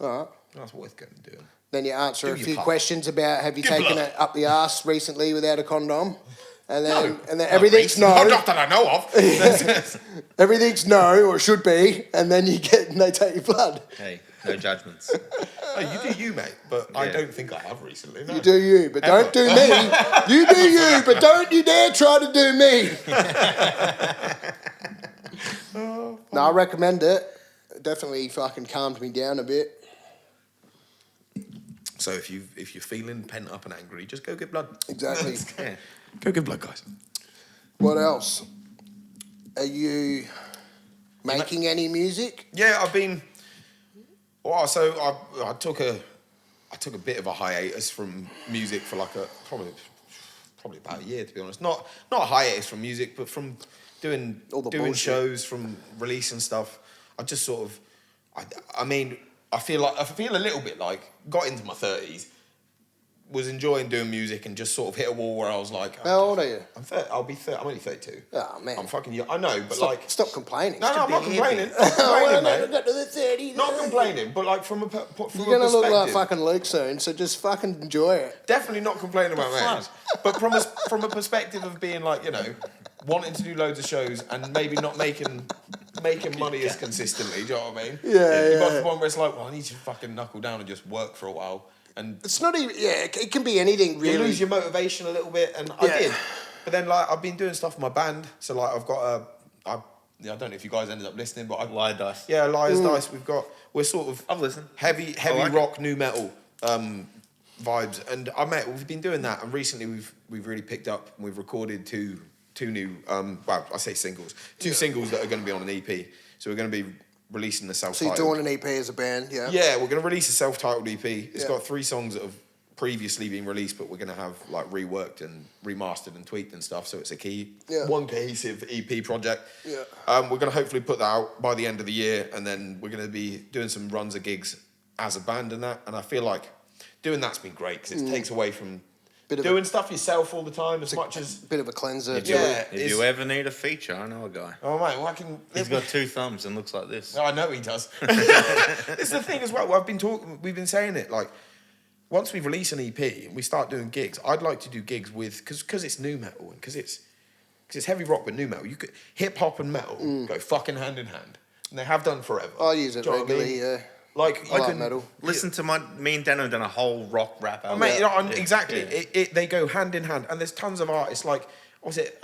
All right.
That's worth going to do.
Then you answer
Do
a
your
few
part.
questions about have you
Give
taken
blood.
it up the arse recently without a condom? And then,
No.
and then everything's
Not
no.
that I know of.
Everything's no, or should be. And then and they take your blood.
Hey, no judgments.
No, you do you, mate. But I
Yeah.
don't think I have recently. No.
You do you, but don't do me. You do you, but don't you dare try to do me. No, I recommend it. It definitely fucking calmed me down a bit.
So if you're feeling pent up and angry, just go get blood.
Exactly.
Yeah.
Go get blood, guys.
What else? Are you making any music?
Yeah, I've been. Well, so I took a bit of a hiatus from music for like probably about a year, to be honest. Not a hiatus from music, but from doing
All the
doing
bullshit.
shows, from releasing stuff. I just sort of, I mean, I feel a little bit like got into my 30s, was enjoying doing music, and just sort of hit a wall where I was like,
How old are you?
I'm 30. I'll be 30. I'm only 32.
Oh, man.
I'm fucking young. I know, but
Stop complaining.
no, I'm not
be
complaining.
happy.
I'm not complaining,
I
mate.
got to the 30s.
Not complaining, but like from a
You're
perspective.
going to look like fucking Luke soon, so just fucking enjoy it.
Definitely not complaining about that. But from a perspective of being like, you know, wanting to do loads of shows and maybe not making money as consistently, do you know what I mean?
Yeah,
You got to
yeah.
the point where it's like, well, I need to fucking knuckle down and just work for a while. And
It's not even, yeah, it can be anything
you
really.
lose your motivation a little bit, and
Yeah.
I did. But then, like, I've been doing stuff with my band. So, like, I've got I don't know if you guys ended up listening, but
Lie dice.
yeah, Liar's Dice. We're sort of
I've listened.
heavy
I like
rock, new metal vibes, and we've been doing that, and recently we've really picked up. And we've recorded two new well, I say singles, two singles that are going to be on an EP. So we're going to be releasing the
So
self-titled.
you're doing an EP as a band, yeah?
Yeah, we're going to release a self-titled EP. It's
Yeah.
got 3 songs that have previously been released, but we're going to have like reworked and remastered and tweaked and stuff. So it's one cohesive EP project.
Yeah.
We're going to hopefully put that out by the end of the year, and then we're going to be doing some runs of gigs as a band and that. And I feel like doing that's been great because it takes away from
Bit of
doing stuff yourself all the time as much as.
Bit of a cleanser.
If,
to
you,
it.
Yeah,
if
it's-
you ever need a feature, I know a guy.
Oh mate, well, I can.
He's got 2 thumbs and looks like this.
I know he does. It's the thing as well. We've been saying it like. Once we release an EP and we start doing gigs, I'd like to do gigs with because it's new metal and because it's heavy rock but new metal. You could hip hop and metal go fucking hand in hand, and they have done forever.
I use it
Do you know what I
regularly,
mean?
yeah.
Like
I like metal.
Listen to me and Dan have done a whole rock rap album.
Mate, you know,
Yeah.
exactly.
Yeah.
They go hand in hand, and there's tons of artists like what was it?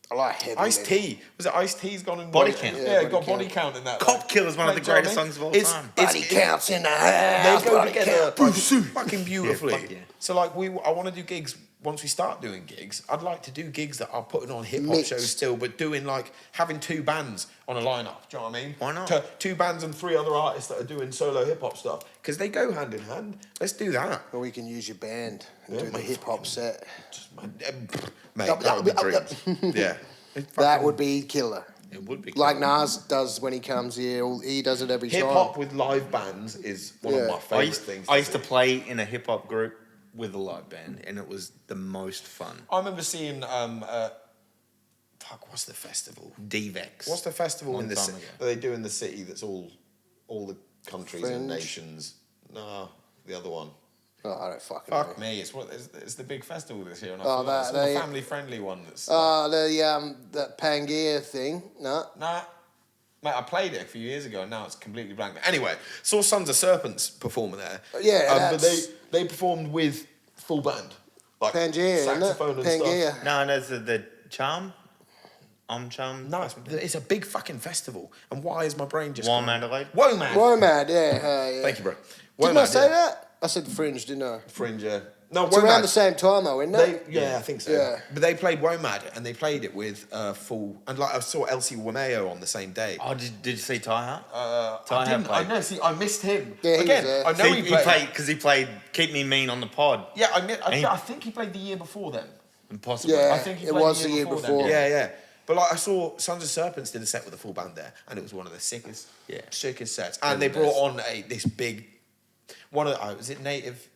I like heavy
Ice
metal.
T. Was it Ice T's gone and
Body Count.
Yeah,
Yeah,
got
Body
body count in that.
Cop Killer's one of the
do you know what
greatest
I mean?
songs of all
It's-
time.
Body counts in the house.
They go
body
together
count.
like, fucking beautifully.
Yeah, fuck yeah.
So like I want to do gigs. Once we start doing gigs, I'd like to do gigs that are putting on hip hop
Mixed.
shows still, but doing like having 2 bands on a lineup. Do you know what I mean?
Why not?
2 bands and 3 other artists that are doing solo hip hop stuff because they go hand in hand. Let's do that.
Or we can use your band and
Yeah,
do the
mate,
hip hop set.
Just, mate, that would be dreams. Yeah,
That would be killer.
It would be
Like
cool.
Nas does when he comes here. He does it every
hip
time.
hop with live bands is one of
Yeah.
my favorite things.
I used to
see.
play in a hip hop group with a live band, and it was the most fun.
I remember seeing what's the festival?
Devex.
What's the festival
Long
in the
time
city
ago.
that they do in the city that's all the countries and
Fringe?
nations? No, the other one.
Oh, I don't fucking
Fuck
know.
me, it's the big festival this year, and I
Oh,
feel like it's
that-
all the
they-
family friendly one. That's
That Pangea thing. No.
nah, mate, I played it a few years ago, and now it's completely blank. But anyway, saw Sons of Serpents performing there.
Yeah,
but
that's-
they performed with full band, like
Pangea, isn't it?
saxophone and
Pangea.
stuff.
No, there's the Charm. Charm.
No, it's a big fucking festival, and why is my brain just
Why
gone-
Adelaide?
Womad.
Womad, yeah.
Thank you, bro.
Didn't I
Womad,
say
yeah.
that? I said Fringe, didn't I?
Fringe, yeah. No,
It's
Womad.
around the same time though, isn't it?
I think so.
Yeah.
But they played Womad, and they played it with full. And like I saw Elsie Wameo on the same day.
Oh, did you see Ty Hart?
I
Ty Hart
didn't. I
played.
know. See, I missed him.
Yeah, he
Again,
was there.
I know
See,
he played.
because he played Keep Me Mean on the pod.
Yeah,
he-
I think he played the year before then.
Impossible.
Yeah.
I think he
It
played
was the year before.
Then. Yeah. But like I saw Sons of Serpents did a set with a full band there, and it was one of the sickest sets. And they
the
brought
best.
on this big one of was it Native?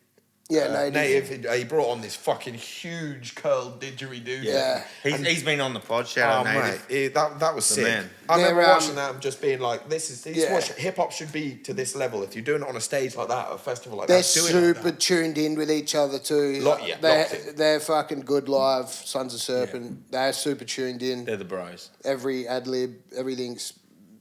Yeah,
Native. He brought on this fucking huge curled didgeridoo.
Yeah.
He's been on the pod. Shout out Native.
Mate, that was sick.
man.
I remember
They're,
watching that and just being like, this is what hip hop should be to this level. If you're doing it on a stage like that, a festival like
They're
that, do it like
super
that.
tuned in with each other too.
Locked in.
They're fucking good live. Sons of Serpent. They're super tuned in.
They're the bros.
Every ad lib, everything's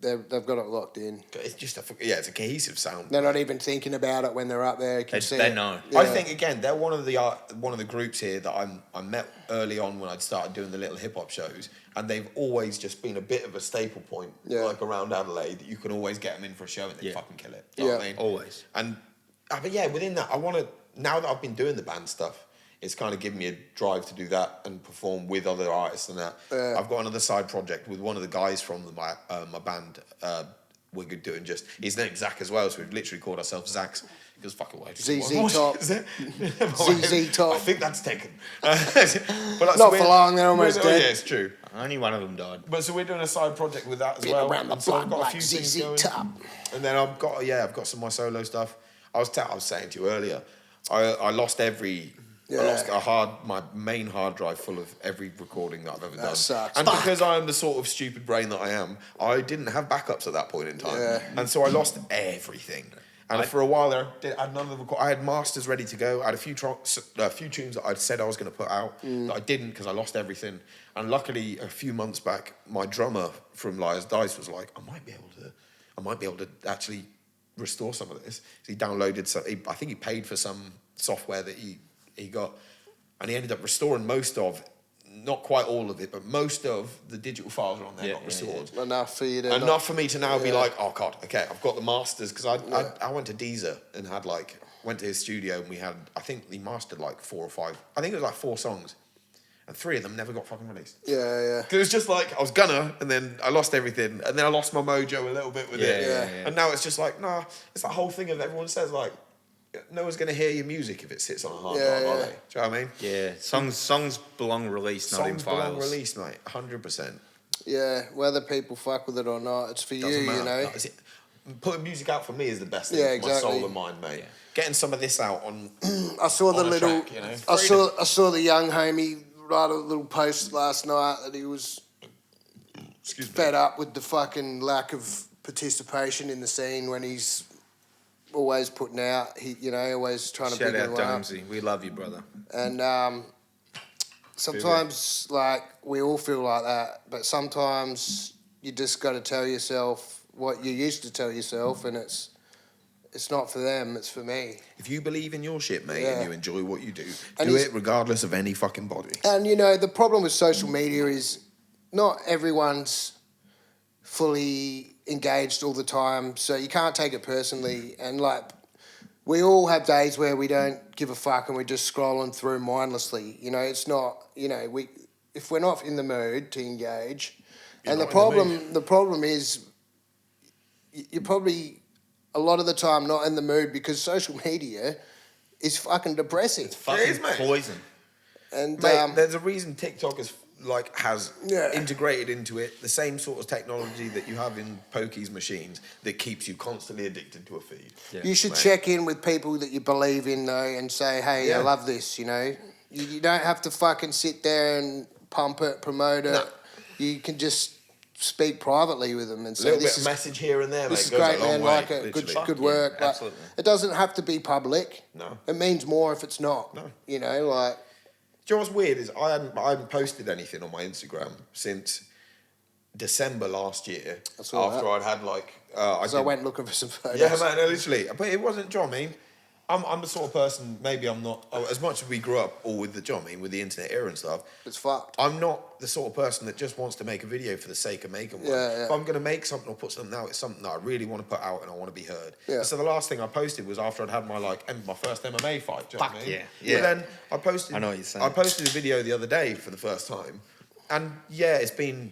they've got it locked in.
It's just it's a cohesive sound.
They're not even thinking about it when they're up there. You can see
They
it.
know.
I think again they're one of the groups here that I met early on when I'd started doing the little hip hop shows, and they've always just been a bit of a staple point, like around Adelaide, that you can always get them in for a show and they fucking kill it. You know what I mean?
Always.
And but yeah, within that, I want to, now that I've been doing the band stuff, it's kind of given me a drive to do that and perform with other artists and that. I've got another side project with one of the guys from my band. We're doing his name's Zach as well, so we've literally called ourselves Zach's. He goes, fucking way.
ZZ Top. ZZ Top.
I think that's taken. But
Not for long, they're almost dead.
Yeah, it's true.
Only one of them died.
But so we're doing a side project with that as
Been
well.
around the
And so I've
block
got a
like
few things
ZZ
going.
Top.
And then I've got some of my solo stuff. I was saying to you earlier, I lost my main hard drive full of every recording that I've ever done.
Sucks.
And because I am the sort of stupid brain that I am, I didn't have backups at that point in time.
Yeah.
And so I lost everything. And for a while there, I had none of the I had masters ready to go. I had a few tunes that I'd said I was going to put out that I didn't because I lost everything. And luckily, a few months back, my drummer from Liar's Dice was like, I might be able to actually restore some of this. So he downloaded I think he paid for some software that he got, and he ended up restoring most of, not quite all of it, but most of the digital files are on there, not restored.
Enough for you to
Enough for me to now be like, oh God, okay, I've got the masters, because I went to Deezer and went to his studio, and I think he mastered like 4 or 5, I think it was like 4 songs, and 3 of them never got fucking released.
Yeah.
Because it was just like, I was gonna, and then I lost everything, and then I lost my mojo a little bit with it.
Yeah.
And now it's just like, nah, it's that whole thing of everyone says like, no one's going to hear your music if it sits on a hard drive, are they? Do you know what I mean?
Yeah, songs belong released, not in
Songs
files.
belong released, mate, 100%.
Yeah, whether people fuck with it or not, it's for
Doesn't
you,
matter.
you know.
No, putting music out for me is the best thing
Yeah,
for my
exactly.
soul and mind, mate. Getting some of this out on
I saw the
on a
little.
track, you know.
I saw the young homie write a little post last night that he was fed up with the fucking lack of participation in the scene when he's always putting out. Always trying to
Shout
big
out
everyone up.
Domesy. We love you, brother.
And sometimes, like, we all feel like that, but sometimes you just got to tell yourself what you used to tell yourself, and it's not for them, it's for me.
If you believe in your shit, mate,
Yeah.
and you enjoy what you do,
And
do
he's-
it regardless of any fucking body.
And, the problem with social media is not everyone's fully engaged all the time, so you can't take it personally. And, like, we all have days where we don't give a fuck and we're just scrolling through mindlessly. It's not, if we're not in the mood to engage, and the problem is you're probably a lot of the time not in the mood because social media is fucking depressing.
Fucking
is, mate.
poison.
And
Mate, there's a reason TikTok has
Yeah.
integrated into it the same sort of technology that you have in pokies machines that keeps you constantly addicted to a feed.
Yeah.
you should
mate.
check in with people that you believe in though and say, hey, I
Yeah.
love this, You don't have to fucking sit there and pump it, promote it.
No.
You can just speak privately with them and
A
say,
little
this
bit of
is
message here and there,
this
mate,
is
goes
great,
a long
man.
way,
Like it,
literally.
good
Yeah,
work. But
absolutely.
it doesn't have to be public.
No.
It means more if it's not.
No.
Like
Do you know what's weird is I haven't posted anything on my Instagram since December last year.
That's all
after
right.
I'd had like
so I went looking for some photos.
yeah, man, no, literally. But it wasn't. Do you know what I mean? I'm the sort of person. Maybe I'm not as much as we grew up all with the. Do you know what I mean, with the internet era and stuff.
It's fucked.
I'm not the sort of person that just wants to make a video for the sake of making one.
Yeah.
If I'm going to make something or put something out, it's something that I really want to put out and I want to be heard.
Yeah.
So the last thing I posted was after I'd had my first MMA fight. Do you know what I
Fuck
mean?
yeah, yeah.
But then I posted.
I know what you're saying.
I posted a video the other day for the first time, and yeah, it's been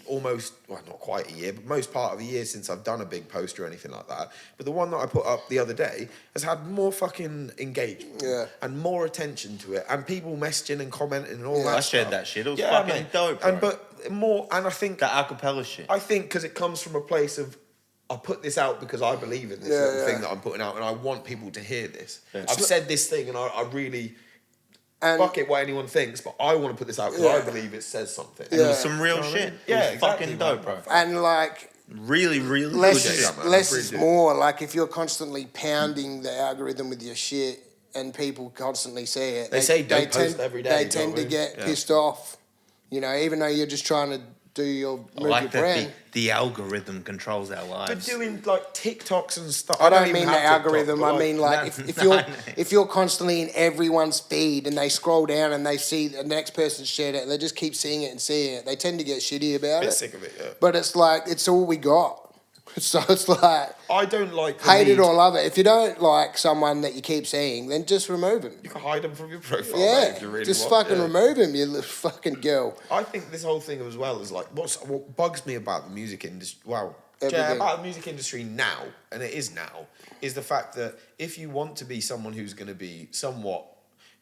almost, well, not quite a year, but most part of a year since I've done a big post or anything like that. But the one that I put up the other day has had more fucking engagement and more attention to it, and people messaging and commenting and all that.
I
stuff.
shared that shit. It was fucking
mate.
dope, bro.
And but more, and I think
That acapella shit.
because it comes from a place of I put this out because I believe in this
Yeah,
little
yeah.
thing that I'm putting out, and I want people to hear this.
Yeah.
I've said this thing, and I really
And
fuck it what anyone thinks, but I want to put this out because
Yeah.
I believe it says something.
And it was
Yeah.
some real
You know what I
shit.
mean?
It
Yeah,
was
exactly,
fucking
man.
dope, bro.
and like
Really, really
less
good
is,
shit.
Yeah, man,
less
I
is
appreciate it.
more. Like if you're constantly pounding the algorithm with your shit and people constantly see it,
They say don't post
tend,
every day,
They
don't
tend to
we?
get
Yeah.
pissed off. You know, even though you're just trying to do your
I
move
like
your
that
brand.
the algorithm controls our lives.
But doing like TikToks and stuff.
I don't
even
mean the
have TikTok,
algorithm.
but,
I mean like
no,
if
no,
you're
no.
if you're constantly in everyone's feed and they scroll down and they see the next person shared it and they just keep seeing it and seeing it, they tend to get shitty about
bit
it.
sick of it. Yeah.
But it's like it's all we got. So it's like
I don't like the
hate it
need-
or love it. If you don't like someone that you keep seeing, then just remove him.
You can hide them from your profile.
Yeah,
mate, if you really
just
want.
fucking
Yeah.
remove him, you little fucking girl.
I think this whole thing as well is like what bugs me about the music industry. Wow,
Everything.
yeah, about the music industry now, and it is now, is the fact that if you want to be someone who's going to be somewhat,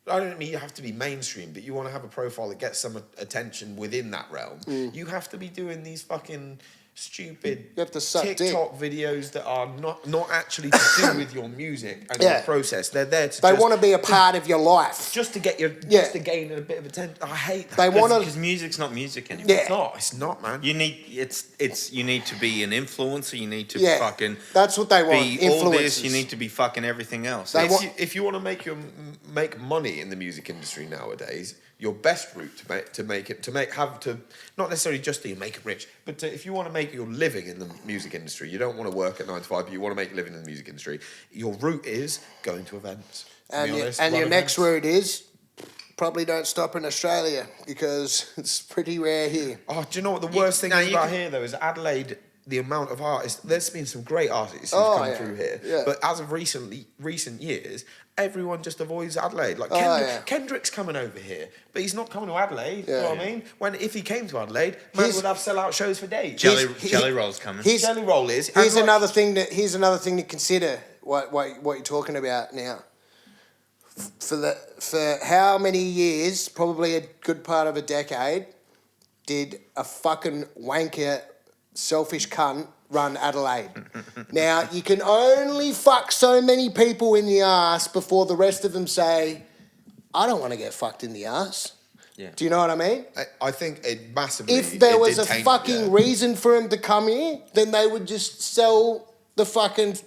I don't mean you have to be mainstream, but you want to have a profile that gets some attention within that realm. You have to be doing these fucking stupid
You have to suck dick.
TikTok videos that are not actually to do with your music and
Yeah.
your process. They're there to
They
just,
want to be a part of your life.
just to get your
Yeah.
just to gain a bit of attention. I hate that.
They want to.
because music's not music anymore.
Yeah.
It's not, man.
You need you need to be an influencer. You need to
Yeah,
fucking
that's what they want.
be all this.
Influencers.
You need to be fucking everything else.
They
It's-
want-
If you want to make money in the music industry nowadays, your best route to not necessarily just to make it rich, but if you want to make your living in the music industry, you don't want to work at 9 to 5, but you want to make a living in the music industry. Your route is going to events. To
And,
be
your,
honest,
and
run
your next
events.
route is probably don't stop in Australia because it's pretty rare here.
Oh, do you know what the worst thing
no,
is
you
about
can-
here though is Adelaide. The amount of artists, there's been some great artists who've
Oh,
come
yeah,
through here,
yeah.
but as of recent years, everyone just avoids Adelaide. Like
Oh,
Kendrick,
yeah.
Kendrick's coming over here, but he's not coming to Adelaide.
Yeah.
You know what I mean? If he came to Adelaide, man
He's-
would have sell-out shows for days.
Jelly Roll's coming.
He's-
Jelly Roll is. and
Here's
like-
another thing to consider. What you're talking about now. For how many years, probably a good part of a decade, did a fucking wanker, selfish cunt run Adelaide? Now you can only fuck so many people in the ass before the rest of them say, "I don't want to get fucked in the ass."
Yeah.
Do you know what I mean?
I think it massively.
If there
it
was
did
a
taint it,
fucking
yeah.
reason for him to come here, then they would just sell the fucking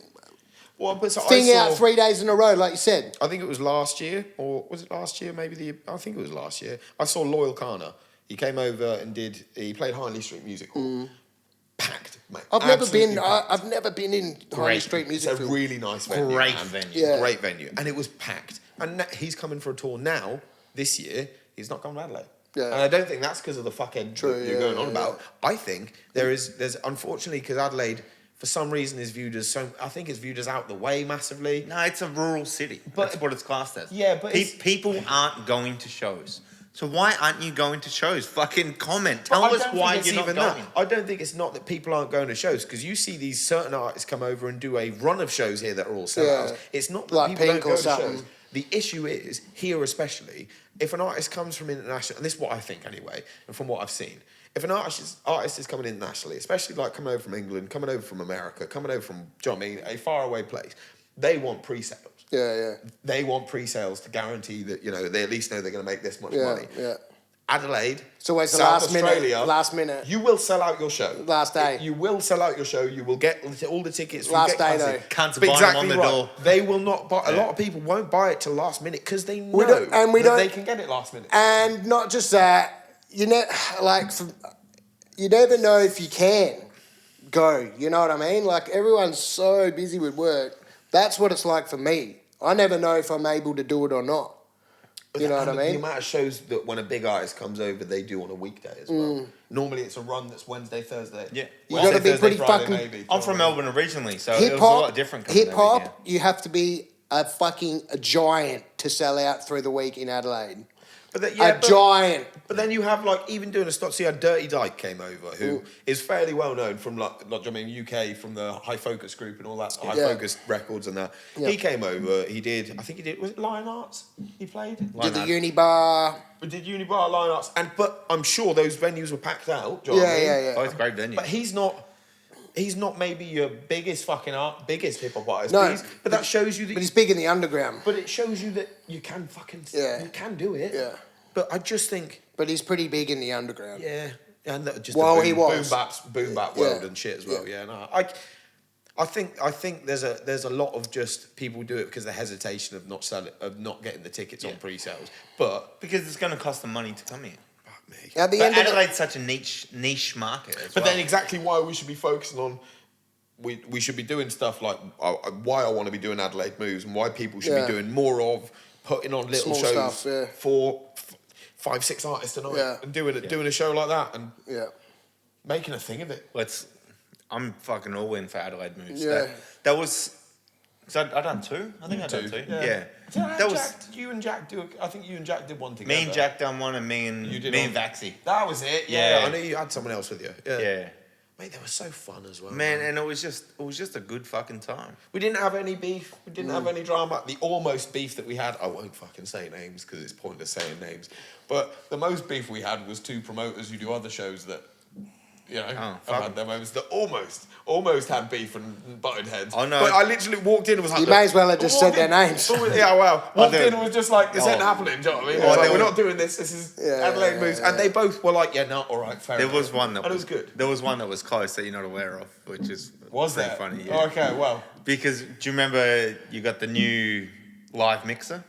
Well, but so
thing
I saw,
out 3 days in a row, like you said.
I think it was last year, or was it last year? I think it was last year. I saw Loyal Kana. He came over and he played Hindley Street Music Hall. Packed, mate.
I've never
Absolutely
been.
packed.
I've never been in High
Great.
Street
It's
Music
a
Field.
really nice venue.
Great
man.
venue.
Yeah.
Great venue. And it was packed. And he's coming for a tour now, this year. He's not coming to Adelaide.
Yeah.
And I don't think that's because of the fuckhead
True,
that you're
yeah,
going on
yeah,
about. I think there's unfortunately, because Adelaide, for some reason, is viewed as I think it's viewed as out the way massively.
No, it's a rural city.
But-
That's what it's classed as.
Yeah, but it's-
people aren't going to shows. So why aren't you going to shows? Fucking comment.
But
Tell
I
us
don't
why
think it's
you're not
even
going.
that. I don't think it's not that people aren't going to shows, because you see these certain artists come over and do a run of shows here that are all sellouts.
Yeah.
It's not that
Like
people
Pink
don't
or
go to
something.
shows. The issue is, here especially, if an artist comes from international, and this is what I think anyway, and from what I've seen, if an artist is coming internationally, especially like coming over from England, coming over from America, coming over from, do you know what I mean, a faraway place, they want pre-sales.
Yeah,
They want pre-sales to guarantee that, they at least know they're going to make this much
yeah,
money.
yeah.
Adelaide,
It's always the
South
last minute,
Australia,
last minute.
you will sell out your show.
Last day.
You will sell out your show. You will get all the tickets. You'll
Last
get
day,
cunts
though. Cunts
But
buy 'em
exactly
on the
right.
door.
They will not buy. A
Yeah.
lot of people won't buy it till last minute because they know
We don't- and we
that
don't-
they can get it last minute.
And not just that, you never know if you can go. You know what I mean? Like everyone's so busy with work. That's what it's like for me. I never know if I'm able to do it or not. You know what I
And
mean?
The amount of shows that when a big artist comes over, they do on a weekday as well. Normally, it's a run that's Wednesday, Thursday.
Yeah.
You
Wednesday,
gotta be
Thursday,
pretty
Friday,
fucking-
maybe.
I'm from Melbourne originally, so it
Hip
was a lot
hop,
different. coming
hip
over here.
hop, you have to be a giant to sell out through the week in Adelaide.
But that,
A giant.
But then you have even doing a stop. So you had Dirty Dyke came over, who is fairly well known from UK, from the High Focus group and all that, High
Yeah.
Focus Records and that.
Yeah.
He came over. I think he did. Was it Lion Arts? He played.
Did the
Art.
uni bar.
We did Unibar, Lion Arts, but I'm sure those venues were packed out. Do you know what I mean?
Yeah.
Both great venues.
But he's not he's not maybe your biggest biggest hip hop artist.
No,
but that shows you that.
But he's big in the underground.
But it shows you that you can you can do it.
Yeah.
But I just think,
But he's pretty big in the underground.
yeah, and that just
Well,
the
he was.
boom bap
Yeah.
world and shit as well. Yeah, no, I think there's a lot of just people do it because the hesitation of not getting the tickets on pre-sales. But
Because it's going to cost them money to come here.
fuck me.
At the
But
end of
Adelaide's such a niche market as
But
well.
then exactly why we should be focusing on, we should be doing stuff like why I want to be doing Adelaide Moves and why people should
Yeah.
be doing more of putting on little
Small
shows
stuff, yeah.
for 5-6 artists a night
Yeah.
and doing a show like that and
Yeah.
making a thing of it.
I'm fucking all in for Adelaide Moves.
Yeah.
That was. So I done two. I think I done two. Yeah.
That was you and Jack do. I think you and Jack did one together.
Me and Jack done one, and me and
one.
Vaxi.
That was it. Yeah.
Yeah.
I knew you had someone else with you.
Yeah.
Mate, they were so fun as well.
Man, and it was just a good fucking time.
We didn't have any beef. We didn't have any drama. The almost beef that we had, I won't fucking say names because it's pointless saying names. But the most beef we had was two promoters who do other shows that, you know, have had their moments that almost had beef and butted heads.
Oh, no.
But I literally walked in and was like,
You may as well have just said their names.
Yeah, well, walked
do.
in and was just like, this ain't happening. Do you know what I mean? I was like, we're not doing this. This is Adelaide Moves. And they both were like, yeah, no, all right, fair enough.
There was one that
and it was good.
There was one that was close that you're not aware of, which is
Was
pretty
that
funny. Yeah.
Okay, well,
Because do you remember you got the new live mixer?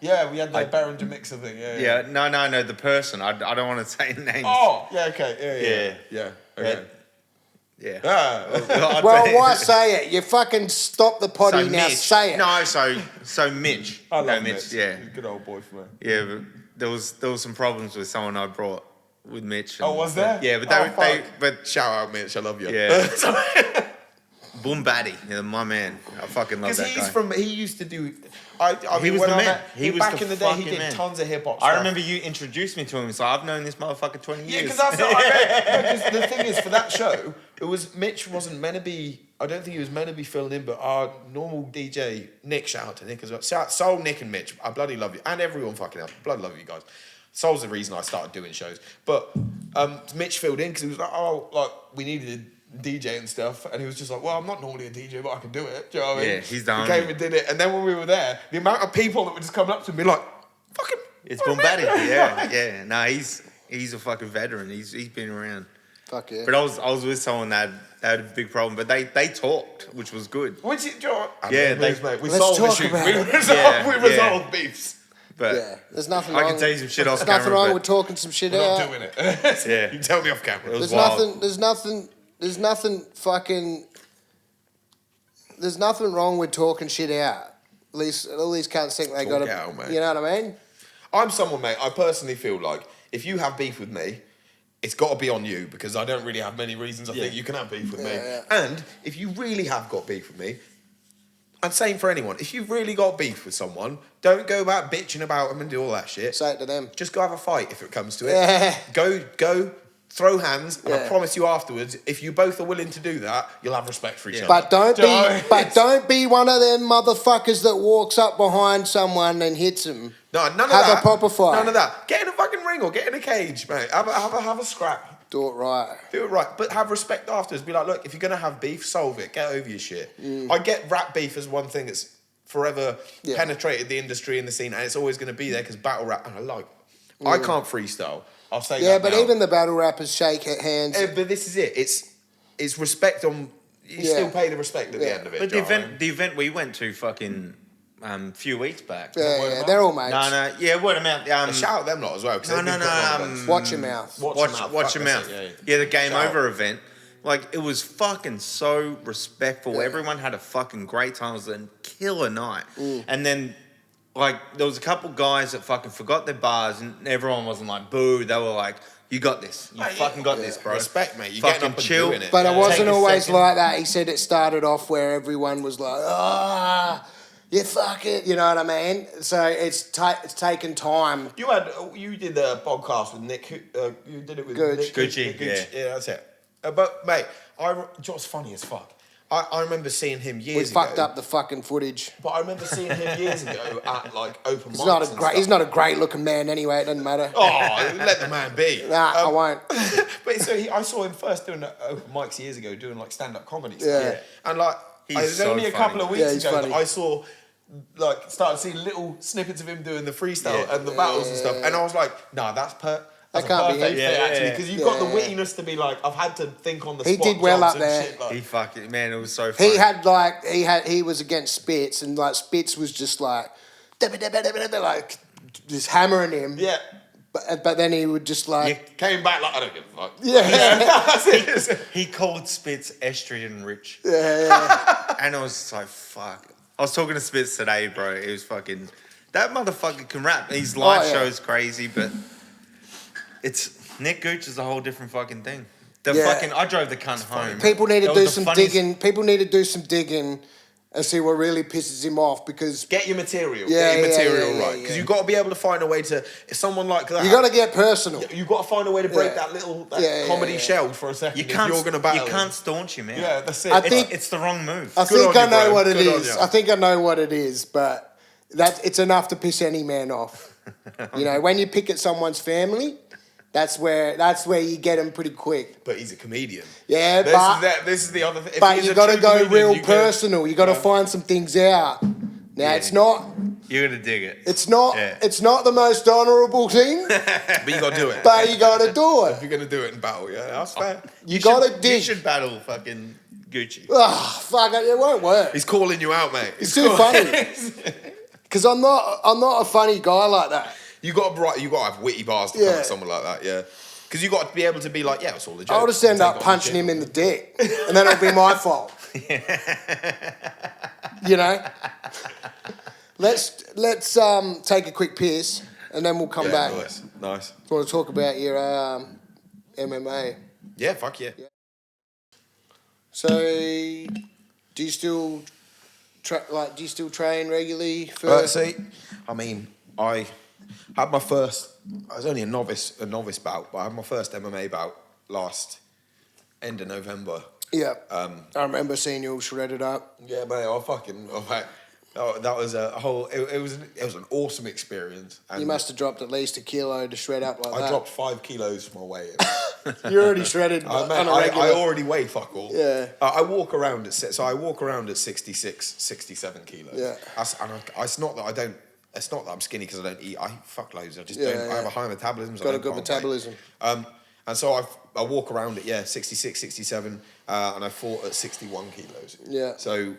yeah, we had the Behringer mixer thing.
Yeah. No. The person. I don't want to say names.
Oh, yeah, okay, yeah. Okay.
Yeah.
Ah,
I'll
Well,
tell you.
why say it? You fucking stop the potty now.
Mitch.
Say it.
No, so Mitch.
I love
Mitch.
Mitch.
Yeah.
He's a good old boy for me.
Yeah, but there was some problems with someone I brought with Mitch.
Oh, was there?
Yeah, but
but shout out, Mitch. I love you.
Yeah. Boom Batty, my man. I fucking love
Because
that guy.
he used to do. I
He
mean,
was
when
the
I
man.
met
He
him
was
back
the
in the day, he
fucking
did
man.
tons of hip hop stuff.
I remember you introduced me to him. So I've known this motherfucker 20 years.
Yeah, because that's what I meant. Because the thing is, for that show, it was Mitch wasn't meant to be. I don't think he was meant to be filling in, but our normal DJ Nick, shout out to Nick as well. Shout out Soul, Nick, and Mitch. I bloody love you, and everyone fucking else. Bloody love you guys. Soul's the reason I started doing shows, but Mitch filled in because he was like, oh, like we needed a DJ and stuff, and he was just like, well, I'm not normally a DJ, but I can do it. Do you know what I mean?
Yeah, he's down.
He came and did it, and then when we were there, the amount of people that were just coming up to me like, fucking.
It's Boom Batty. Yeah. No, he's a fucking veteran. He's been around.
Fuck yeah.
But I was with someone that had a big problem, but they talked, which was good.
Which is, do you know what?
Yeah,
Mate, we
Let's
solved
talk
issues.
about
We
it.
resolved beefs.
But
Yeah, there's nothing
I
wrong.
can tell you some shit off
There's nothing
camera,
wrong
but-
with talking some shit
We're
out.
not doing it.
Yeah.
You tell me off camera.
It was
There's
wild.
There's nothing wrong with talking shit out. At least all these cunts think they
Talk
got
out, mate.
to. You know what I mean?
I'm someone, mate, I personally feel like if you have beef with me, it's got to be on you because I don't really have many reasons I think you can have beef with me.
Yeah.
And if you really have got beef with me, and same for anyone, if you've really got beef with someone, don't go about bitching about them and do all that shit.
Say it to them.
Just go have a fight if it comes to it.
Yeah.
Go, throw hands, and I
Yeah.
promise you afterwards, if you both are willing to do that, you'll have respect for each other.
But don't
Do you know what I
be.
mean?
But don't be one of them motherfuckers that walks up behind someone and hits them.
No, none of
Have
that.
a proper fight.
None of that. Get in a fucking ring or get in a cage, mate. Have a scrap.
Do it right.
Do it right, but have respect afterwards. Be like, look, if you're gonna have beef, solve it. Get over your shit. I get rap beef as one thing that's forever
Yeah.
penetrated the industry and the scene, and it's always gonna be there because battle rap. And I can't freestyle. I'll say
Yeah,
that
but
now.
even the battle rappers shake hands.
But this is it. It's respect on. You
Yeah.
still pay the respect at the
Yeah.
end of it.
But
do you know what I mean?
the event we went to fucking few weeks back.
Yeah, they're all mates.
No, yeah, word of mouth.
Shout out them lot as well. 'Cause
No,
they've been
no,
putting on
no,
events.
Watch your mouth.
Watch
Watch
fuck,
your
that's
mouth.
it,
Yeah, the game
Shout
over
out.
event. Like, it was fucking so respectful.
Yeah.
Everyone had a fucking great time. It was a killer night.
Mm.
And then, like, there was a couple guys that fucking forgot their bars, and everyone wasn't like, boo. They were like, you got this. You
Mate,
fucking got this, bro.
Respect, mate. You're
Fucking
getting up and
chill.
doing it.
But it
Yeah.
wasn't
Take a
always
second.
like that. He said it started off where everyone was like, you fuck it. You know what I mean? So it's taken time.
You did the podcast with Nick. You did it with
Gooch.
Nick
Gucci, yeah.
Yeah, that's it. But mate, you know what's funny as fuck? I remember seeing him
We
years ago.
fucked up the fucking footage.
But I remember seeing him years ago at like open
He's
mics.
not a
and
great.
stuff.
He's not a great looking man anyway. It doesn't matter.
Oh, let the man be.
Nah, I won't.
But so I saw him first doing open mics years ago, doing like stand-up comedy.
Yeah.
Stuff. And like,
He's
it was
so
only a
funny.
couple of
Yeah,
weeks
he's
ago
funny.
that I saw, like, started seeing little snippets of him doing the freestyle
Yeah.
and the battles and stuff. And I was like, nah, that's That's
can't
a
be
perfect
him.
fit,
Yeah,
actually,
yeah.
because you've got the
Yeah.
wittiness to be like, I've had to think on the
He
spot.
did well
jobs
up
and
there.
shit, like-
He fucking man, it was so funny.
He was against Spitz, and like Spitz was just like just hammering him.
yeah.
But then he would just like
Came back like, I don't give a fuck.
yeah.
He called Spitz estrogen rich.
Yeah.
And I was just like, fuck. I was talking to Spitz today, bro. It was fucking. That motherfucker can rap. His live
Oh, yeah.
show's crazy, but it's. Nick Gooch is a whole different fucking thing. The
Yeah.
fucking. I drove the cunt home.
People need to
That
do
was the
some
funniest-
digging. People need to do some digging and see what really pisses him off, because
Get your material.
Yeah,
Get your
yeah,
material
yeah,
right.
yeah,
Because
yeah.
you've got to be able to find a way to. If someone like that.
you got to get personal.
You've got to find a way to break
Yeah.
that little
Yeah,
comedy
yeah.
shell for a second.
You
if
can't.
you're going to battle.
You can't staunch him, man.
Yeah, that's it.
I
It's,
think-
it's the wrong move.
I
Good
think
on
I
you,
know
bro.
what it
Good on
is.
you.
I think I know what it is, but it's enough to piss any man off. You know, when you pick at someone's family, that's where you get them pretty quick.
But he's a comedian.
Yeah,
This is the other thing. If
but
he's
you
a
got to
true
go
comedian,
real
you can-
personal. You got to find some things out. Now
Yeah.
it's not
You're gonna dig it.
it's not
Yeah.
it's not the most honourable thing,
But you got to do it.
but you got to do
If
it.
you're going to do it in battle, yeah, that's fair.
You got to
You
dig.
should battle fucking Gucci.
Ah, fuck it, it won't work.
He's calling you out, mate.
It's too funny. Because I'm not a funny guy like that.
You got to have witty bars to come
Yeah.
at someone like that, yeah. Because you got to be able to be like, yeah, it's all a joke.
I'll just end
Take
up
it on
punching
the
him
chin.
in the dick, and then it'll be my fault. You know. Let's take a quick piss, and then we'll come
Yeah,
back.
nice.
I want to talk about your MMA.
Yeah, fuck yeah.
So, do you still train regularly for?
See, I mean, I had my first. I was only a novice bout, but I had my first MMA bout last end of November.
Yeah. I remember seeing you all shredded up.
Yeah, mate. That was a whole. It was an awesome experience. And
You must have dropped at least 1 kilo to shred up like
I
that.
dropped 5 kilos from my weight.
You're already shredded
Mate,
on a
I
regular.
already weigh fuck all.
Yeah.
I walk around at 66, 67 kilos.
Yeah.
It's not that I don't. It's not that I'm skinny because I don't eat. I fuck loads. I just
Yeah,
don't.
yeah.
I have a high metabolism. So
Got
I
a good
can't weigh.
metabolism.
And so I walk around at 66, 67, and I fought at 61 kilos.
Yeah.
So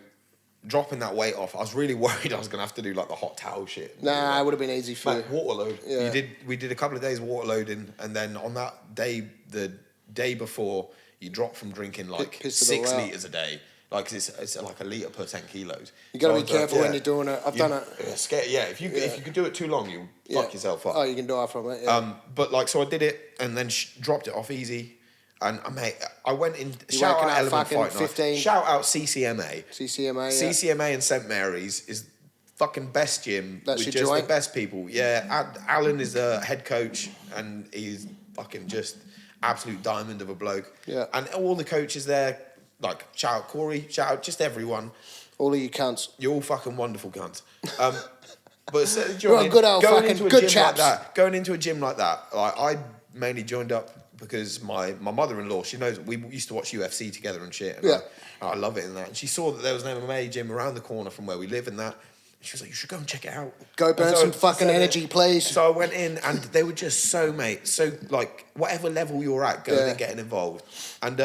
dropping that weight off, I was really worried I was gonna have to do like the hot towel shit.
Nah, it would have been easy for
Mate,
you.
water load.
Yeah.
We did a couple of days water loading, and then on that day, the day before, you drop from drinking like
Piss it
6
all out.
litres a day. Like it's like a litre per 10 kilos.
You got to
So I
be
was like,
careful when
yeah.
you're doing it. I've done it.
Yeah, scared. Yeah, if you could do it too long, you fuck yourself up.
Oh, you can die from it. Yeah.
But like, so I did it and then dropped it off easy. And mate, I went in.
You
Shout
waking
out
up
Element
fucking
Fight Night.
15.
Shout out CCMA.
CCMA. Yeah.
CCMA and St Mary's is fucking best gym
That's
with
your
just
joint?
the best people. Yeah, Alan is the head coach and he's fucking just absolute diamond of a bloke.
Yeah.
And all the coaches there, like shout out Corey, shout out just everyone.
All of you cunts.
You're all fucking wonderful cunts. But so, do you
You're
know what I
a
mean?
good old
Going
fucking-
into a
good
gym
chaps.
like that, going into a gym like that, like I mainly joined up because my mother-in-law, she knows we used to watch UFC together and shit. And
Yeah.
I love it and that. And she saw that there was an MMA gym around the corner from where we live and that. She was like, you should go and check it out.
Go burn
And
some fucking energy, please.
So I went in and they were just so, mate, so like whatever level you're at, going
Yeah.
and getting involved. And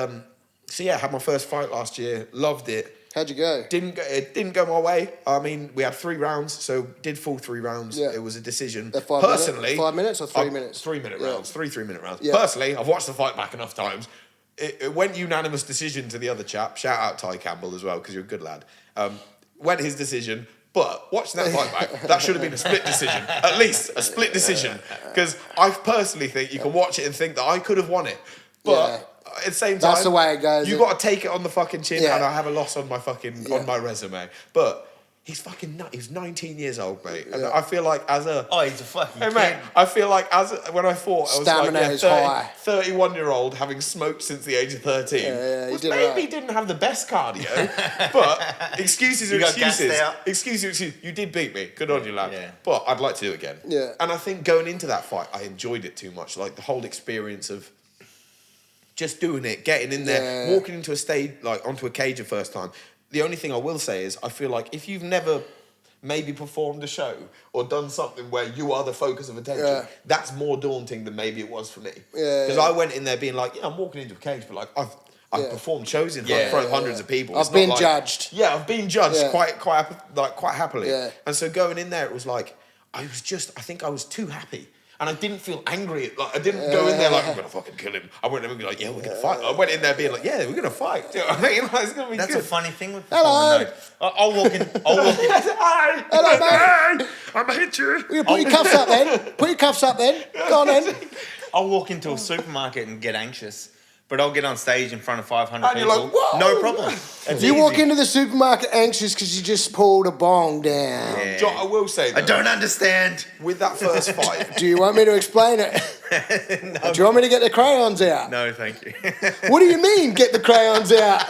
so yeah, I had my first fight last year, loved it.
How'd you go?
It didn't go my way. I mean, we had 3 rounds, so did full 3 rounds.
Yeah.
It was a decision.
They're 5
Personally,
minutes? 5 minutes or 3 minutes?
3 minute
Yeah.
rounds, 3-minute rounds.
Yeah.
Personally, I've watched the fight back enough times. It went unanimous decision to the other chap. Shout out Ty Campbell as well, because you're a good lad. Went his decision. But watching that fight back, that should have been a split decision. At least a split decision. Because I personally think you can watch it and think that I could have won it. But at the same time,
That's the way it goes.
You got to take it on the fucking chin,
Yeah.
and I have a loss on my fucking on my resume. But He's fucking nut. He's 19 years old, mate. And I feel like as a...
Oh, he's a fucking
Hey,
kid.
mate, I feel like when I fought, I was
Stamina
like,
is high.
31-year-old having smoked since the age of 13.
he
Was
did
maybe
right.
didn't have the best cardio, but excuses are
You got gassed
excuses.
out.
Excuses are excuses. You did beat me. Good on you, lad.
Yeah.
But I'd like to do it again.
Yeah.
And I think going into that fight, I enjoyed it too much. Like the whole experience of just doing it, getting in there,
Yeah.
walking into a stage, like onto a cage the first time. The only thing I will say is I feel like if you've never maybe performed a show or done something where you are the focus of attention,
Yeah.
that's more daunting than maybe it was for me.
Yeah,
Because
yeah.
I went in there being like, yeah, I'm walking into a cage, but like I've
Yeah.
performed shows in
Yeah,
front of hundreds of people.
I've
It's not
been
like-
judged.
Yeah, I've been judged
Yeah.
quite happily.
Yeah.
And so going in there, it was like I think I was too happy. And I didn't feel angry. Like I didn't go in there like I'm gonna fucking kill him. I went in and be like, yeah, we're gonna fight. I went in there being like, yeah, we're gonna fight. Do you know what I mean? Like, it's gonna be
That's
good.
a funny thing with
Hello.
performing, though. I'll walk in.
Hi.
Hello, mate.
I'm gonna hit you.
You put your cuffs up then. Put your cuffs up then. Go on then.
I'll walk into a supermarket and get anxious, but I'll get on stage in front of 500
And you're
people.
like, whoa.
No problem. It's
You walk
easy.
into the supermarket anxious because you just pulled a bong down.
Yeah.
John, I will say
I
though,
don't understand.
with that first fight,
Do you want me to explain it? Do you want me to get the crayons out?
No, thank you.
What do you mean, get the crayons out?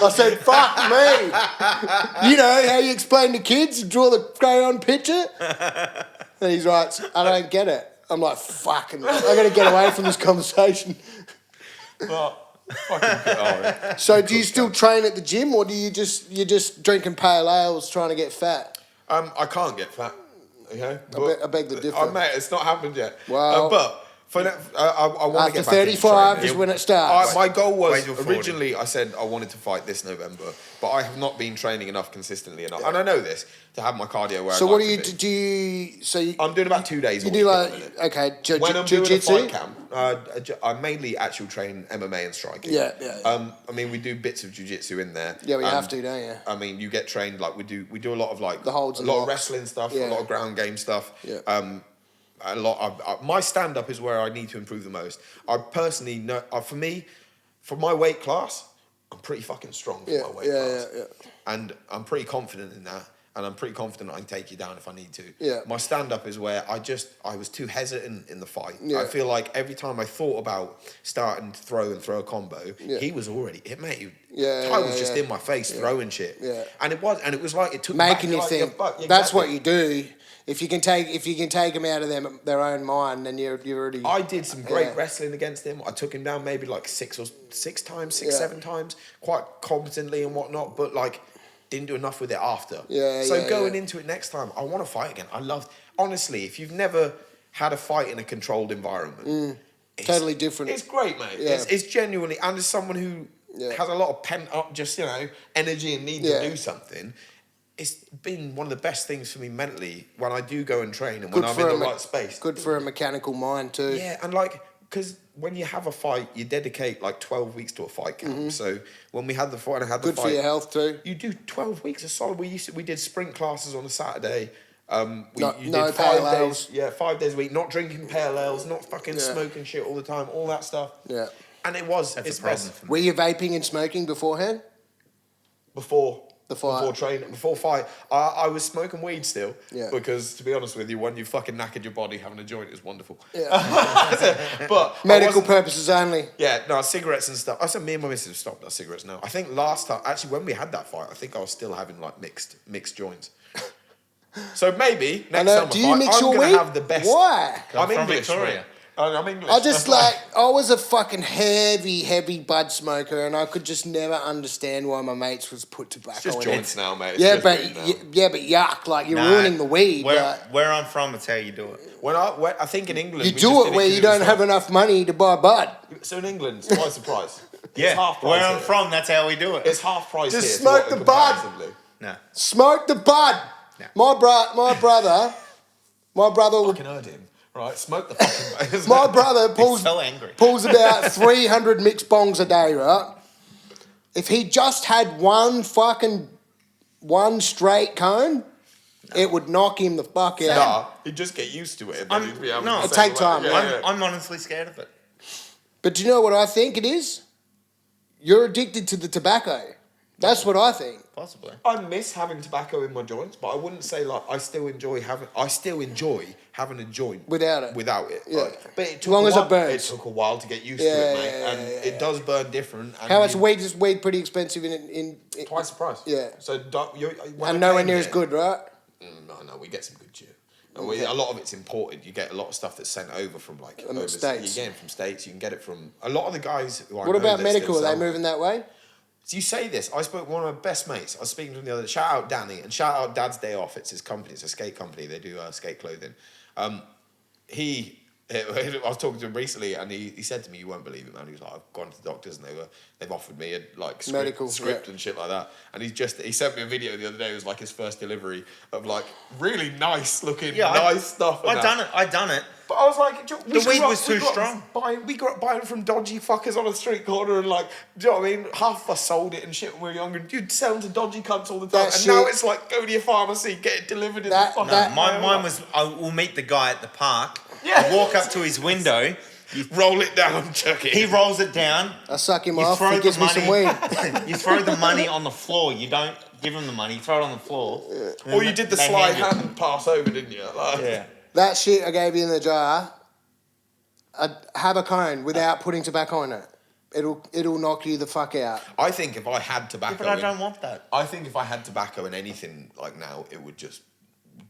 I said, fuck me. You know how you explain to kids, you draw the crayon picture? And he's like, I don't get it. I'm like, fucking, I gotta get away from this conversation. So do you still train at the gym or do you're just drinking pale ales trying to get fat?
I can't get fat. Okay,
I beg the differ.
Mate, it's not happened yet.
Well,
but for that, I want to
After
get back into
35
training.
is when it starts.
My goal was
Wait till 40.
originally I said I wanted to fight this November, but I have not been training enough consistently enough, and I know this to have my cardio where.
So
I'd
what
like
do
to
you
be.
do? You so you,
I'm doing about 2 days.
you
a
do
week
like
at the minute.
okay,
When I'm doing a
jiu-jitsu?
fight camp, I mainly actual train MMA and striking.
Yeah, yeah.
I mean, we do bits of jiu-jitsu in there.
Yeah, we have to, don't you?
I mean, you get trained like we do a lot of like
The holds
a
and
lot of
locks.
wrestling stuff,
Yeah.
a lot of ground game stuff.
Yeah.
A lot of my stand up is where I need to improve the most. I personally know for me, for my weight class, I'm pretty fucking strong for
Yeah,
my weight
yeah,
class.
yeah.
And I'm pretty confident in that. And I'm pretty confident I can take you down if I need to.
Yeah.
My stand up is where I was too hesitant in the fight.
Yeah.
I feel like every time I thought about starting to throw a combo,
Yeah.
he was already it mate.
Yeah,
Ty was
yeah,
just
yeah.
in my face throwing shit.
Yeah.
And it was like it took
Making
me
you
back,
think.
like, yeah,
That's what
exactly.
you do. If you can take them out of their own mind, then you're already.
I did some great
Yeah.
wrestling against him. I took him down maybe like six,
Yeah.
7 times, quite competently and whatnot, but like didn't do enough with it after.
Yeah,
So
yeah,
going
yeah.
into it next time, I want to fight again. Honestly, if you've never had a fight in a controlled environment, it's
Totally different.
It's great, mate.
Yeah.
It's genuinely, and as someone who
Yeah.
has a lot of pent up, just energy and need
Yeah.
to do something. It's been one of the best things for me mentally when I do go and train and
Good
when I'm
for
in
a
the
me-
right space.
Good for a mechanical mind too.
Yeah, and like, because when you have a fight, you dedicate like 12 weeks to a fight camp. So when we had the fight,
Good for your health too.
You do 12 weeks of solid. We did sprint classes on a Saturday. You
No
did
pale
5
ales.
days. Yeah, 5 days a week. Not drinking pale ales, not fucking
Yeah.
smoking shit all the time. All that stuff.
Yeah.
And it was.
That's
it's
a problem
best
for me.
Were you vaping and smoking beforehand?
before.
The fight.
Before training, before fight, I was smoking weed still.
Yeah.
Because to be honest with you, when you fucking knackered your body, having a joint is wonderful.
Yeah.
But I
Medical
wasn't-
purposes only.
Yeah, no, cigarettes and stuff. I said me and my missus have stopped our cigarettes now. I think last time, actually, when we had that fight, I think I was still having like mixed joints. So maybe next
know.
time
Do
I
you
fight,
mix
I'm
your
gonna
weed?
have the best.
Why?
I'm
I'm
from
English,
Victoria.
mate. I'm English.
I just
That's
I was a fucking heavy bud smoker, and I could just never understand why my mates was put tobacco
It's just
in
joints
it.
now, mate. It's
Yeah,
just
but
weed now.
but yuck! Like you're
Nah,
ruining the weed. like,
Where I'm from, it's how you do it.
When I think in England,
you
we
do
just
it
did
where
'cause
you
it was
don't have
like-
enough money to buy bud.
So in England, it's twice the price. It's
Yeah,
half price
where I'm
here.
from, that's how we do it.
It's half price
Just
here to
smoke
what
the bud.
comparatively.
No.
Smoke the bud.
No.
My brother
Fucking heard him. Right, smoke the fucking bud.
my brother pulls
so angry.
pulls about 300 mixed bongs a day, right? If he just had one straight cone, it would knock him the fuck out.
Nah, he'd just get used to it. And then
I'm-
he'd be having
no,
the
it'd
same
take time,
way.
yeah.
I'm honestly scared of it.
But do you know what I think it is? You're addicted to the tobacco. That's what I think.
Possibly.
I miss having tobacco in my joints, but I wouldn't say like I still enjoy having a joint
Without it. Yeah.
Like, but it took
long
a
as it
while,
burns.
It took a while to get used to
Yeah,
it, mate,
yeah,
and
yeah,
it does burn different. And
How much
you-
weed is weed pretty expensive in
Twice the price.
Yeah.
So
and nowhere near as good, right?
No, we get some good shit. And a lot of it's imported. You get a lot of stuff that's sent over from like
From the
overseas.
States.
You get it from States. You can get it from a lot of the guys who I
What
know
about
that
medical?
still
Are they
sell-
moving that way?
So you say this. I spoke to one of my best mates. I was speaking to him the other day. Shout out Danny and shout out Dad's Day Off. It's his company. It's a skate company. They do skate clothing. I was talking to him recently, and he said to me, "You won't believe it, man." He was like, "I've gone to the doctors, and they've offered me a
Medical,
script
yeah.
and shit like that." And he sent me a video the other day. It was like his first delivery of like really nice looking, nice stuff. and that.
I done it.
But I was like,
The weed was too strong.
We grew up buying from dodgy fuckers on a street corner, and like, do you know what I mean? Half of us sold it and shit when we were younger. You'd sell them to dodgy cunts all the time,
That
and now
shit-
it's like go to your pharmacy, get it delivered in
That-
the fucking.
that-
Mine was, I will meet the guy at the park,
Yeah.
walk up to his window,
roll it down, chuck it.
he rolls it down,
I suck him
you
off.
throw
He
the
gives me some weed.
money, you throw the money on the floor, you don't give him the money, you throw it on the floor.
Or you did the
They
slide
hand
hand pass over, didn't you? Like,
Yeah.
That shit I gave you in the jar, I'd have a cone without putting tobacco in it. It'll knock you the fuck out.
I think if I had tobacco,
But I don't want that.
I think if I had tobacco in anything like now, it would just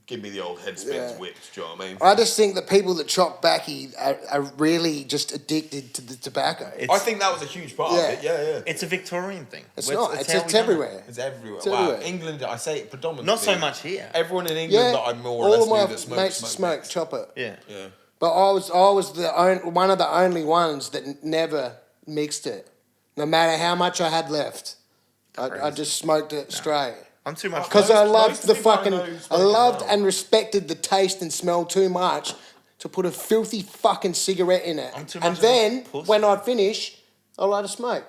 give me the old head spins
Yeah.
whips. Do you know what I mean?
I just think that people that chop backy are really just addicted to the tobacco.
I think that was a huge part
Yeah.
of it. Yeah.
It's a Victorian thing.
It's
Well,
not.
how
It's
we done it.
everywhere.
It's everywhere.
It's
Wow.
everywhere.
England, I say it predominantly.
Not so much here.
Everyone in England
Yeah,
that I more or
all
less
of my
knew that smoked
mates smoke,
mix.
chop it.
Yeah.
Yeah.
But I was one of the only ones that never mixed it. No matter how much I had left, I just smoked it straight.
I'm too much.
Because I
Most
loved the
people I
fucking,
know
I
smoke
loved
it now.
and respected the taste and smell too much to put a filthy fucking cigarette in it.
I'm too
And
much of a
then
pussy.
when I'd finish, I'd light a smoke.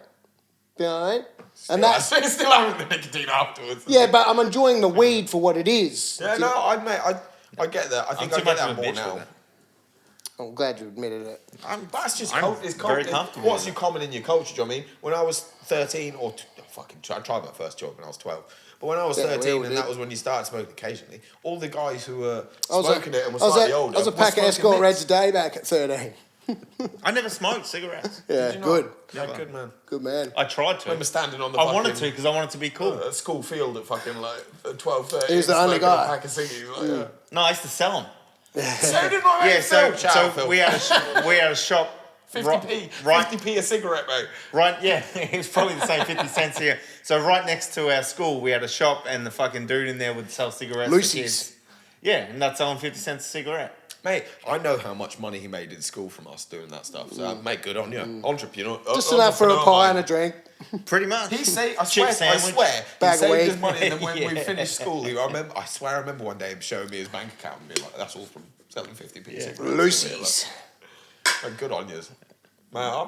You know what I mean? And
I
that's
still having the nicotine afterwards.
yeah, but I'm enjoying the weed for what it is.
Yeah, no, I get that. I think
I'm
I
too
get
much
that
of a
more
bitch
now.
with it.
I'm glad you admitted it.
That's just
I'm
it's
very
culture.
comfortable
What's
with it.
common in your culture? Do you know what I mean? When I was 13 or I tried my first job when I was 12. But when I was
Yeah, we
13
all
and
did.
that was when you started smoking occasionally, all the guys who were
I was
smoking it and were
I was
slightly
a-
older
I was a
were
pack of
smoking
Escort
mix.
Reds a day back at 13.
I never smoked cigarettes.
Yeah,
Did you not?
good.
Yeah, good man.
Good man.
I tried
I
to.
remember standing on the
I
fucking,
wanted to because I wanted to be cool.
school field at fucking like 12:30.
He was the only
smoking
guy.
A pack of ciggies, like, yeah.
No, I used to sell them.
So did my mate
Yeah, so,
Phil. Shout out,
so
Phil.
we had a shop.
50p,
Right,
50p a cigarette, mate.
right, yeah, it was probably the same 50 cents here. So right next to our school, we had a shop, and the fucking dude in there would sell cigarettes.
Lucy's.
For kids. Yeah, and that's selling 50 cents a cigarette.
Mate, I know how much money he made in school from us doing that stuff. So, mate, good on you. Entrepreneur.
Just enough for a
entrepreneur
pie
mind.
and a drink.
Pretty much.
He say, I
Chip
swear,
sandwich.
he
Bag of
saved
weed.
his money, and then when we
Yeah.
finished school, I remember one day him showing me his bank account and being like, "That's all from selling 50p cigarettes."
Lucy's.
Like, good on you, man.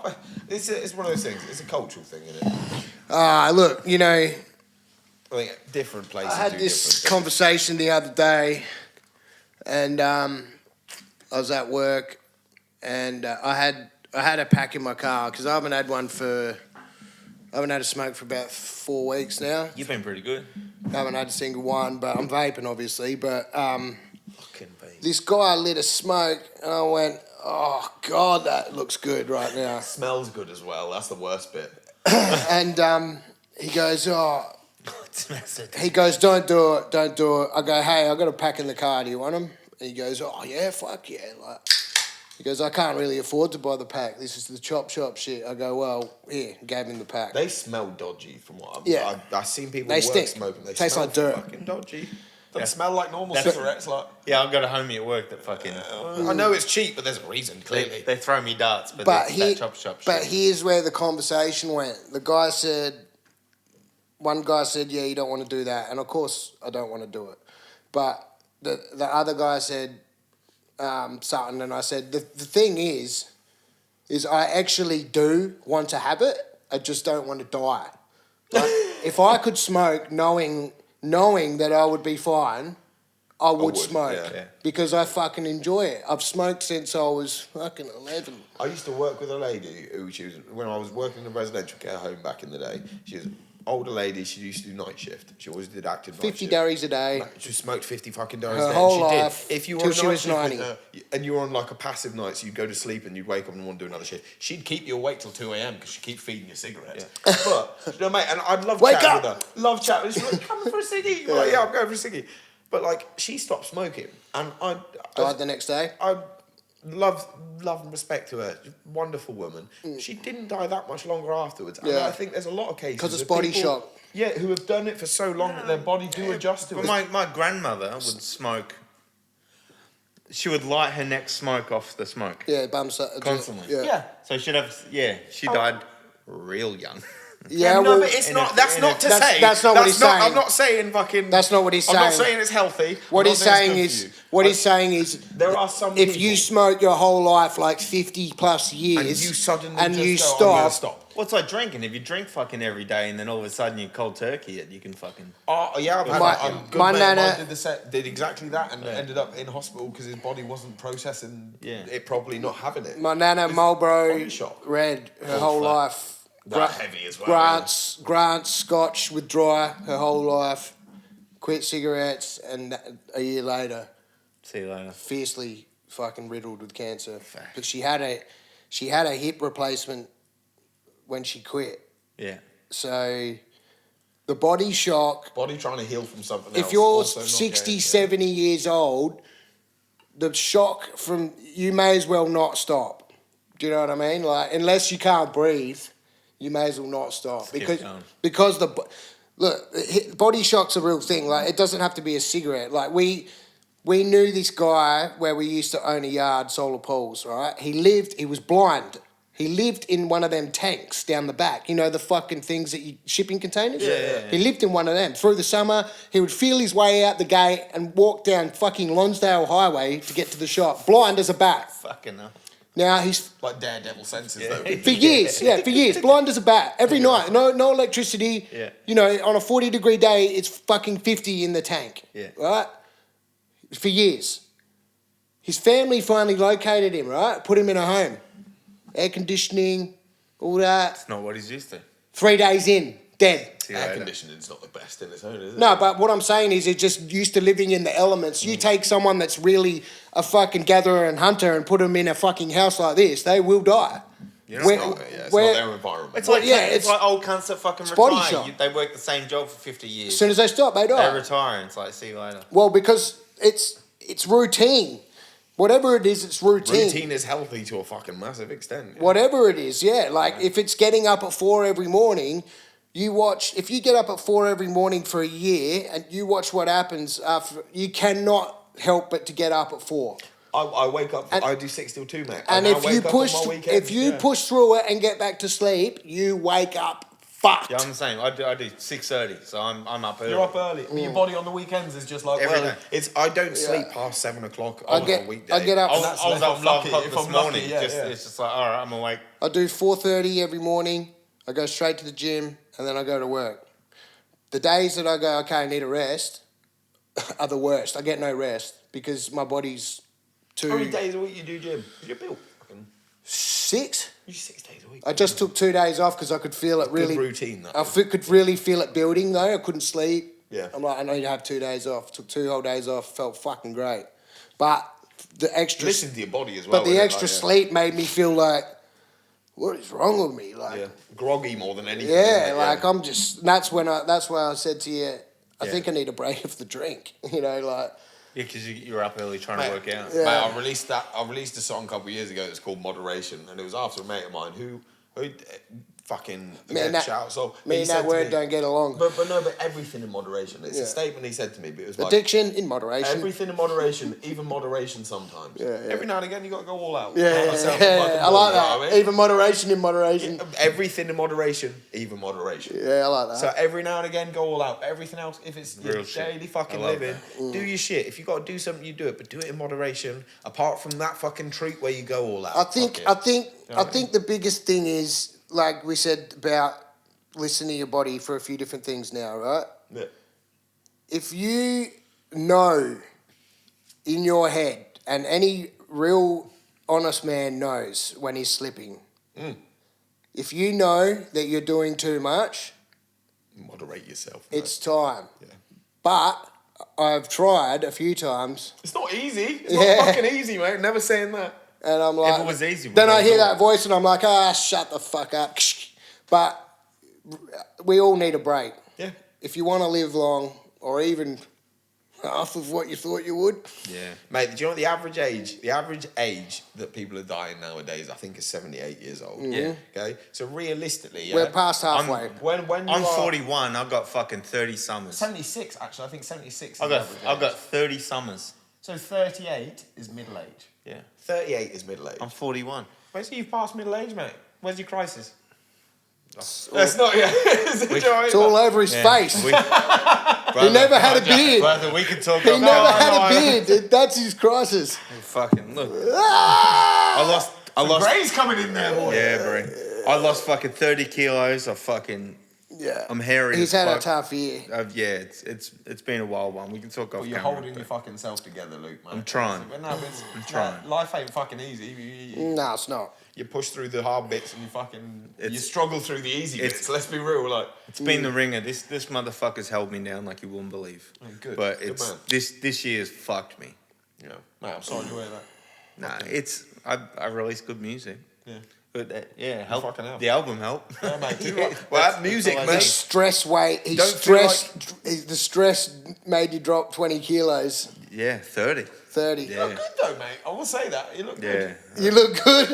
It's one of those things. It's a cultural thing, isn't it?
Look, you know,
I think different places
I had
do
this
different things.
conversation the other day, and I was at work, and I had a pack in my car because I haven't had a smoke for about 4 weeks now.
You've been pretty good.
I haven't had a single one, but I'm vaping obviously. But
Fucking be.
this guy lit a smoke, and I went, "Oh God, that looks good right now."
Smells good as well. That's the worst bit.
And he goes, "Oh."
It smells so
He goes, don't do it. I go, hey, I got a pack in the car. Do you want them? And he goes, oh yeah, fuck yeah. Like, he goes, I can't really afford to buy the pack. This is the chop shop shit. I go, well, here, gave him the pack.
They smell dodgy from what I've seen people
They
work
stink.
smoking. They
Tastes
smell
like dirt.
fucking dodgy. Doesn't
Yeah.
smell like normal
That's-
cigarettes. Like
Yeah, I've got a homie at work that fucking.
I know it's cheap, but there's a reason. Clearly,
They throw me darts, but,
But
that's
he,
that chop shop
but
shit.
here's where the conversation went. One guy said, yeah, you don't want to do that. And of course, I don't want to do it. But the other guy said something, and I said, the thing is I actually do want to have it. I just don't want to die. Like, if I could smoke knowing that I would be fine, I would smoke.
yeah.
Because I fucking enjoy it. I've smoked since I was fucking 11.
I used to work with a lady who when I was working in a residential care home back in the day. She was older lady. She used to do night shift. She always did active night
50
shift.
durries a day.
She smoked 50 fucking durries
Her
a day.
whole
She did.
life
If you were
till
on
she
night
was
shift with
90.
her, and you were on like a passive night, so you'd wake up in the morning, you'd wake up in the morning, do another shift. She'd keep you awake till 2 a.m. because she'd keep feeding you cigarettes. But, you know, mate, and I'd love
Wake
chatting
up!
with her. Love chatting. She's like, come for a ciggy. You're like, yeah, I'm going for a ciggy. But like, she stopped smoking, and
Died the next day.
I love and respect to her. Wonderful woman. She didn't die that much longer afterwards. And
Yeah.
I think there's a lot of cases
'Cause it's
of
body
people,
shock.
Yeah, who have done it for so long that their body do adjust to
But
it.
my grandmother would smoke. She would light her next smoke off the smoke.
Yeah, bums.
Constantly.
Yeah.
Yeah.
So she'd have, she died real young.
Yeah,
no,
well,
but it's
in
not.
a-
That's
in
not
a-
to
That's-
say.
that's not what he's saying.
I'm not saying fucking.
That's not what he's
I'm not
saying.
saying it's healthy.
What
I'm
he's
not it's
saying
good
is,
for you.
what he's saying is,
There are some
if
people,
you smoke your whole life, like 50 plus years,
and you suddenly
and
just
you
go, I'm gonna
stop,
stop.
Well, it's like drinking. If you drink fucking every day and then all of a sudden you cold turkey it, you can fucking.
Oh yeah, I've had
My-
that. I'm good
my
mate,
nana-
mine did exactly that and ended up in hospital because his body wasn't processing it properly, not having it.
my nana
It's
Marlboro
body shock.
Red her whole
fuck.
life.
That heavy as well.
Grant's Scotch with dry her whole life. Quit cigarettes, and a year later,
See you later.
fiercely fucking riddled with cancer. But she had a hip replacement when she quit.
Yeah.
So the body shock.
Body trying to heal from something else.
If you're
also not
60,
getting-
70 years old, the shock from you may as well not stop. Do you know what I mean? Like, unless you can't breathe, you may as well not stop
keep
because
going.
body shock's a real thing. Like, it doesn't have to be a cigarette. Like, we knew this guy where we used to own a yard, solar poles. Right? He was blind. He lived in one of them tanks down the back. You know, the fucking things that shipping containers?
Yeah.
He lived in one of them. Through the summer, he would feel his way out the gate and walk down fucking Lonsdale Highway to get to the shop, blind as a bat.
Fucking hell.
Now he's
like daredevil senses
Yeah.
though.
for years, blind as a bat. Every night, no electricity.
Yeah.
You know, on a 40-degree day, it's fucking 50 in the tank.
Yeah.
Right? For years. His family finally located him, right? Put him in a home. Air conditioning, all that.
It's not what he's used to.
3 days in, dead.
See you
Air
later.
conditioning's not the best in its own, is it?
No, but what I'm saying is, it's just used to living in the elements. You take someone that's really a fucking gatherer and hunter and put them in a fucking house like this, they will die.
It's
Where-
not, it's
where-
not their environment.
It's
Well,
like
yeah,
it's
it's-
like old cunts that fucking
it's body
retire.
shock.
They work the same job for 50
As
years.
soon as they stop, they
They
die.
retire and it's like, see you later.
Well, because it's routine. Whatever it is, it's routine.
Routine is healthy to a fucking massive extent.
Whatever it is, yeah. Like, if it's getting up at 4 every morning, if you get up at 4 every morning for a year and you watch what happens after, you cannot help but to get up at 4.
I wake up.
And-
I do 6 till 2, mate.
And
I
if
wake
you
up on
push,
my weekends, yeah.
push through it and get back to sleep, you wake up fucked.
Yeah, I'm the same. I do 6:30, so I'm up early.
You're up early. But your body on the weekends is just like
Every
well,
day.
it's. I don't sleep past 7 o'clock
I
on
get
a weekday.
I get up.
I was,
That's
I was
if
up
I'm
5
lucky,
o'clock
if
this
I'm lucky,
morning.
yeah,
It's just like, all right, I'm awake.
I do 4:30 every morning. I go straight to the gym and then I go to work. The days that I go, okay, I need a rest, are the worst. I get no rest because my body's too.
How many days a week you do gym? You're built. Fucking,
6.
you 6 days a week.
I just took 2 days off because I could feel it really.
Good routine. That
I could really feel it building though. I couldn't sleep.
Yeah.
I'm like, I need to have 2 days off. Took 2 whole days off. Felt fucking great. But the extra.
Listen to your body as well.
But the
innit?
extra
Like, yeah.
sleep made me feel like, what is wrong with me? Like,
Yeah, groggy more than anything.
yeah,
isn't it?
like I'm just. That's why I said to you, I
Yeah.
think I need a break of the drink. You know, like.
Yeah, because you're up early trying
Mate,
to work out.
Yeah.
Mate, I released a song a couple of years ago that's called Moderation, and it was after a mate of mine who fucking
Me and that-
shout. So
Me
he
and
said
that
to
word
me-
don't get along.
But everything in moderation. It's
Yeah.
a statement he said to me, but it was like
Addiction in moderation.
everything in moderation, even moderation sometimes.
Yeah, yeah.
Every now and again, you got to go all out.
Yeah,
Like
yeah,
myself,
yeah,
fucking
I like
bull, you know
that.
what I mean?
Even moderation in moderation.
Everything in moderation, even moderation.
Yeah, I like that.
So every now and again, go all out. Everything else, if it's your
Real shit.
daily fucking
I love
living, do your shit. If you got to do something, you do it, but do it in moderation. Apart from that fucking treat where you go all out.
I think
Fuck it.
I think the biggest thing is, like we said, about listening to your body for a few different things now, right?
Yeah.
If you know in your head, and any real honest man knows when he's slipping, if you know that you're doing too much,
moderate yourself. Man.
It's time.
Yeah.
But I've tried a few times,
It's not easy. It's
Yeah.
not fucking easy, mate. Never saying that.
and I'm like,
If it was easy, we'd
then I
all
hear
do
that
it.
voice, and I'm like, shut the fuck up. But we all need a break.
Yeah.
If you want to live long, or even half of what you thought you would,
Yeah.
Mate, do you know what the average age? The average age that people are dying nowadays, I think, is 78 years old.
Yeah.
Okay. So realistically, yeah.
we're past halfway.
When you
I'm
are
41. I've got fucking 30 summers.
76, actually. I think 76 is
I've
the
got
average
I've
age.
got 30 summers.
So 38 is middle age.
Yeah.
38 is middle age.
I'm 41.
Wait, so you've passed middle age, mate? Where's your crisis?
It's
That's not. Yeah.
it's all over his face.
We,
He never had a beard.
Brother, we can talk
He
about
never
no,
had a beard. That's his crisis.
fucking look.
Ah!
I lost.
Gray's coming in there, boy.
Yeah, bro. I lost fucking 30 kilos.
Yeah.
I'm hairy.
He's
as
had a
fuck.
tough year.
Yeah, it's been a wild one. We can talk off
Well, you're
camera,
holding
but-
your fucking self together, Luke, man.
I'm trying.
But no, it's,
I'm trying.
Life ain't fucking easy.
No, it's not.
You push through the hard bits and
You fucking...
you struggle through the easy
it's-
bits. Let's be real, like.
It's been the ringer. This motherfucker's held me down like you wouldn't believe.
good.
But
Good
it's
man.
this year's fucked me.
You know, mate, I'm sorry to hear that.
Nah, it's I released good music.
Yeah.
But yeah, help.
fucking help.
The album helped.
Yeah, mate, do well, that's music,
all I
mate.
His stress weight. His
Don't feel
stress. The stress made you drop 20 kilos.
Yeah, 30.
30.
You
Yeah.
look good though, mate. I will say that. You look good.
Yeah.
You look good.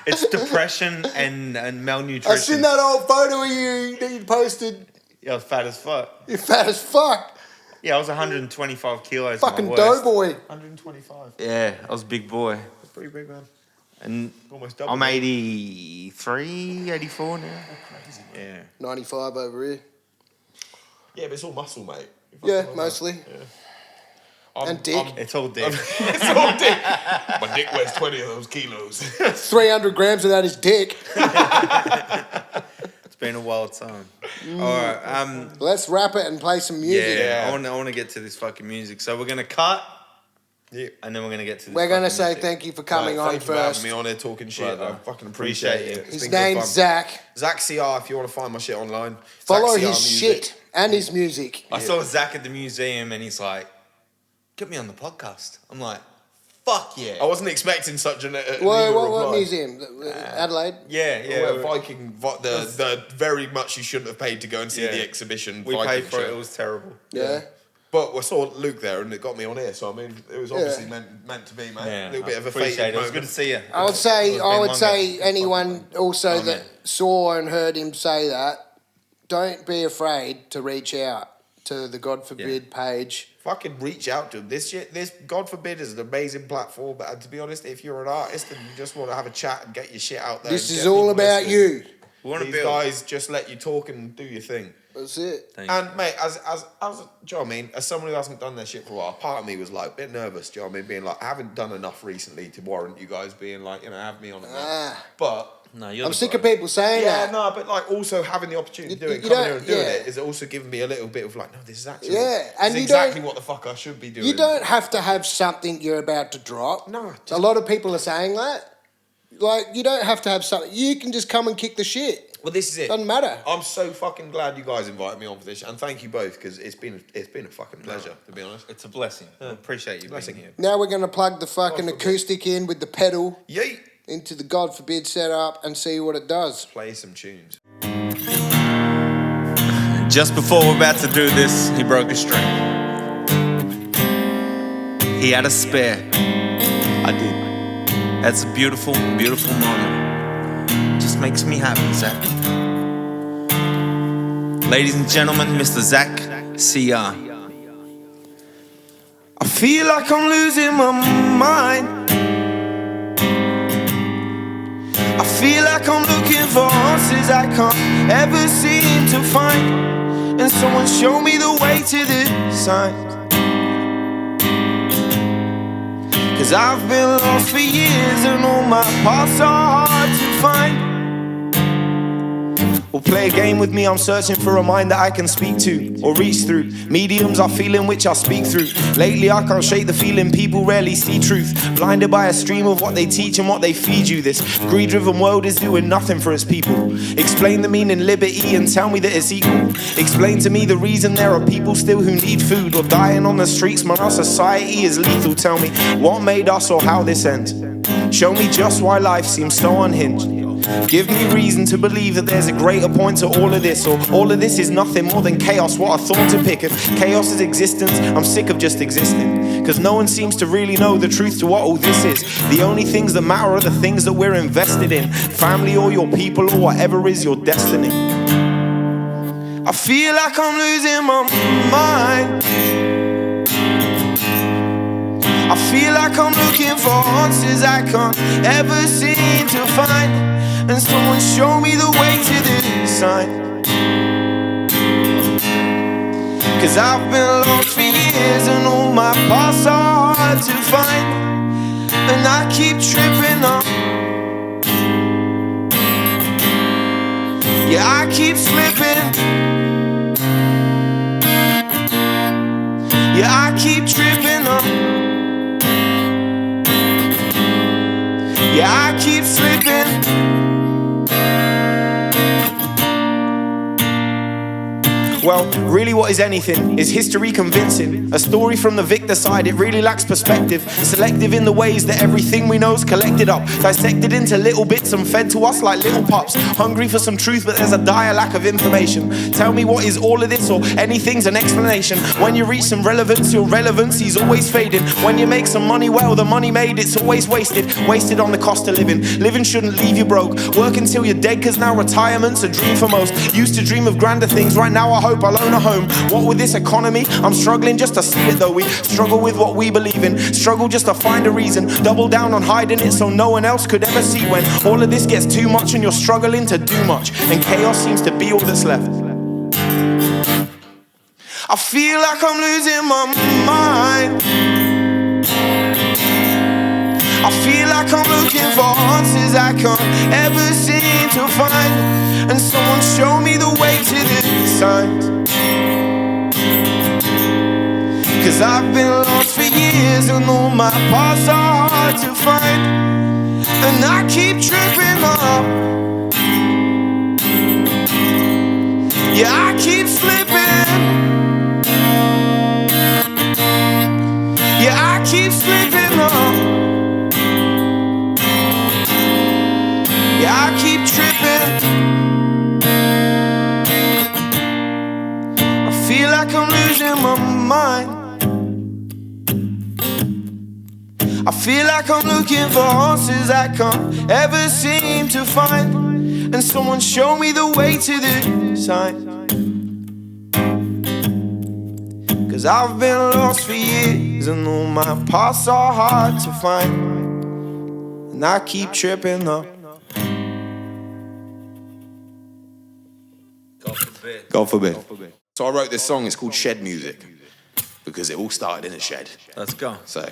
It's depression and malnutrition.
I seen that old photo of you that you posted.
Yeah, I was fat as fuck.
You're fat as fuck.
Yeah, I was 125 kilos.
Fucking
my worst.
doughboy.
125.
Yeah, I was a big boy.
That's pretty big, man.
And
Almost double.
I'm 83, 84 now. Yeah.
95 over here.
Yeah, but it's all muscle, mate.
Yeah, mostly.
I'm,
And dick.
It's all dick.
It's all dick. My dick weighs 20 of those kilos.
300 grams of that is dick.
It's been a wild time. All right.
Let's wrap it and play some music.
Yeah.
Yeah.
I want to get to this fucking music. So we're gonna cut,
Yeah.
and then we're gonna get to. This
We're going to
fucking
say
music.
thank you for coming
Right,
on
thank you for having
first.
me on here talking shit.
Brother.
I fucking appreciate it. It's
His
been good
name's
fun.
Zach.
Zach CR, if you want to find my shit online.
Follow
Zach CR
his
Music.
shit and his music.
I saw Zach at the museum, and he's like, "Get me on the podcast." I'm like, "Fuck yeah!"
I wasn't expecting such an
What museum? Adelaide?
Yeah, yeah.
Yeah, Viking, the very much you shouldn't have paid to go and see
Yeah.
the exhibition.
we
Viking
paid for it.
show.
It was terrible.
Yeah.
But I saw Luke there and it got me on here, so I mean, it was obviously meant to be, mate.
Yeah,
a little bit of a
appreciate
fated
it. It was good
moment.
to see you.
I would say,
It's been longer.
anyone also
Oh,
that
man.
saw and heard him say that, don't be afraid to reach out to the God Forbid page.
Fucking reach out to him. This shit, God forbid, is an amazing platform. But to be honest, if you're an artist and you just want to have a chat and get your shit out there,
This
and
is
get
all
people
about
listening,
you.
We want to
These
build.
guys just let you talk and do your thing.
That's it.
Thank you.
And mate, as do you know what I mean? As someone who hasn't done their shit for a while, part of me was like a bit nervous. Do you know what I mean? Being like, I haven't done enough recently to warrant you guys being like, have me on it. But
No, you're
I'm
the
sick
guy.
of people saying
yeah,
that.
no, but like also having the opportunity to do it,
You
coming
don't-
here and doing
yeah.
it, is also giving me a little bit of like, no, this is actually
Yeah, and
this is
you don't-
exactly what the fuck I should be doing.
You don't have to have something you're about to drop.
No,
A
just-
lot of people are saying that. Like, you don't have to have something. You can just come and kick the shit.
Well, this is it.
Doesn't matter.
I'm so fucking glad you guys invited me on for this, and thank you both because it's been a fucking pleasure to be honest.
It's a blessing. I appreciate you
Blessing.
being here.
Now we're going to plug the fucking
God forbid.
acoustic in with the pedal
Yeet.
into the God Forbid setup and see what it does.
Play some tunes.
Just before we're about to do this, he broke a string. He had a spare. I did. That's a beautiful, beautiful moment. Just makes me happy, Zach. Ladies and gentlemen, Mr. Zach CR.
I feel like I'm losing my mind. I feel like I'm looking for answers I can't ever seem to find. And someone show me the way to the signs. Cause I've been lost for years and all my paths are hard to find. Well,
play a game with me, I'm searching for a mind that I can speak to or reach through. Mediums are feeling which I speak through. Lately I can't shake the feeling people rarely see truth. Blinded by a stream of what they teach and what they feed you. This greed-driven world is doing nothing for its people. Explain the meaning liberty and tell me that it's equal. Explain to me the reason there are people still who need food or dying on the streets, man, our society is lethal. Tell me what made us or how this ends. Show me just why life seems so unhinged. Give me reason to believe that there's a greater point to all of this, or all of this is nothing more than chaos, what I thought to pick. If chaos is existence, I'm sick of just existing, cause no one seems to really know the truth to what all this is. The only things that matter are the things that we're invested in, family or your people or whatever is your destiny. I feel like I'm losing my mind. I feel like I'm looking for answers I can't ever seem to find. And someone show me the way to this sign. Cause I've been lost for years and all my paths are hard to find. And I keep tripping up. Yeah, I keep slipping. Yeah, I keep tripping up. Yeah, I keep slipping. Well, really what is anything? Is history convincing? A story from the victor side, it really lacks perspective. Selective in the ways that everything we know's collected up, dissected into little bits and fed to us like little pups. Hungry for some truth, but there's a dire lack of information. Tell me what is all of this, or anything's an explanation. When you reach some relevance, your relevancy's always fading. When you make some money, well, the money made, it's always wasted. Wasted on the cost of living. Living shouldn't leave you broke. Work until you're dead, cause now retirement's a dream for most. Used to dream of grander things, right now I hope I'll own a home. What with this economy? I'm struggling just to see it though. We struggle with what we believe in. Struggle just to find a reason. Double down on hiding it so no one else could ever see. When all of this gets too much and you're struggling to do much, and chaos seems to be all that's left. I feel like I'm losing my mind. I feel like I'm looking for answers I can't ever seem to find. And someone show me the way to the signs. Cause I've been lost for years and all my paths are hard to find. And I keep tripping up. Yeah, I keep slipping. Yeah, I keep slipping up. Yeah, I keep tripping. I feel like I'm losing my mind. I feel like I'm looking for answers I can't ever seem to find. And someone show me the way to the sign. Cause I've been lost for years and all my paths are hard to find. And I keep tripping up. God forbid. So I wrote this song, it's called Shed Music, because it all started in a shed.
Let's go.
So.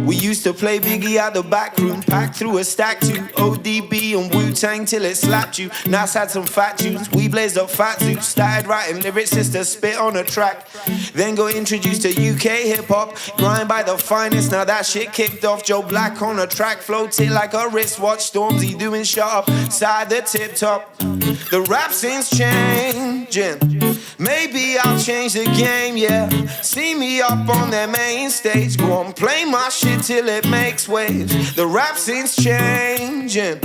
We used to play Biggie at the back room, packed through a stack to ODB and Wu-Tang till it slapped you. Nas had some fat juice, we blazed up fat suits, started writing lyrics just to spit on a track. Then got introduced to UK hip-hop, grind by the finest, now that shit kicked off. Joe Black on a track, floated like a wristwatch, Stormzy doing sharp, side the tip top. The rap scene's changing, maybe I'll change the game, yeah. See me up on their main stage, go on, play my shit till it makes waves. The rap scene's changing,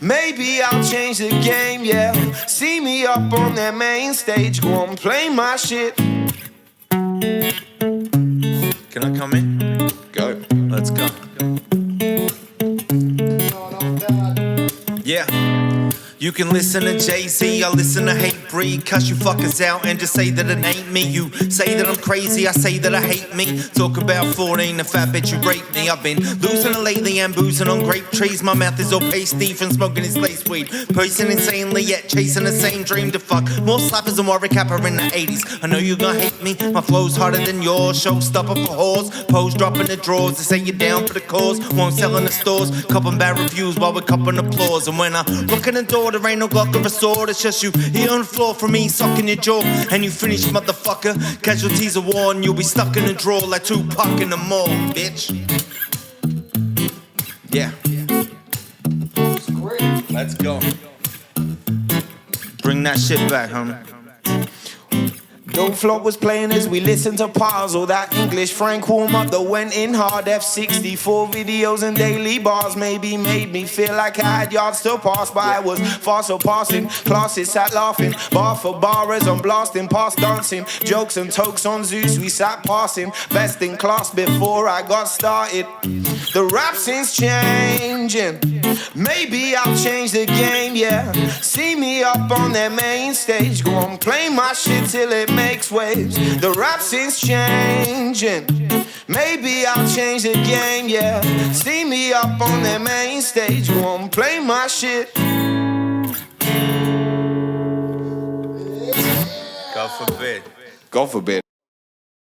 maybe I'll change the game, yeah. See me up on their main stage, go on, play my shit.
Can I come in?
Go.
Let's go. Yeah. You can listen to Jay-Z, I listen to Hatebreed. Cuss you fuckers out and just say that it ain't me. You say that I'm crazy, I say that I hate me. Talk about 14, the fat bitch you raped me. me. I've been losing it lately and boozing on grape trees. My mouth is all pasty from smoking his lace weed. Pacing insanely yet chasing the same dream to fuck more slappers than Warwick Capper in the 80s. I know you gonna hate me, my flow's harder than yours. Showstopper for whores, pose dropping the drawers. They say you're down for the cause, won't sell in the stores. Cupping bad reviews while we're cupping applause. And when I look in the door, there ain't no Glock or a sword. It's just you here on the floor from me sucking your jaw. And you finish, motherfucker. Casualties of war and you'll be stuck in a drawer like Tupac in the mall, bitch. Yeah. Let's go. Bring that shit back, homie.
Dope Flock was playing as we listened to Parzel. That English Frank warm up that went in hard. F64 videos and daily bars maybe made me feel like I had yards to pass. But I was far surpassing. Classes sat laughing. Bar for bar as I'm blasting past dancing. Jokes and tokes on Zeus we sat passing. Best in class before I got started. The rap scene's changing. Maybe I'll change the game, yeah. See me up on their main stage. Go on, play my shit till it makes waves. The rap scene's changing. Maybe I'll change the game, yeah. See me up on their main stage. Go on, play my shit.
God forbid.
God forbid.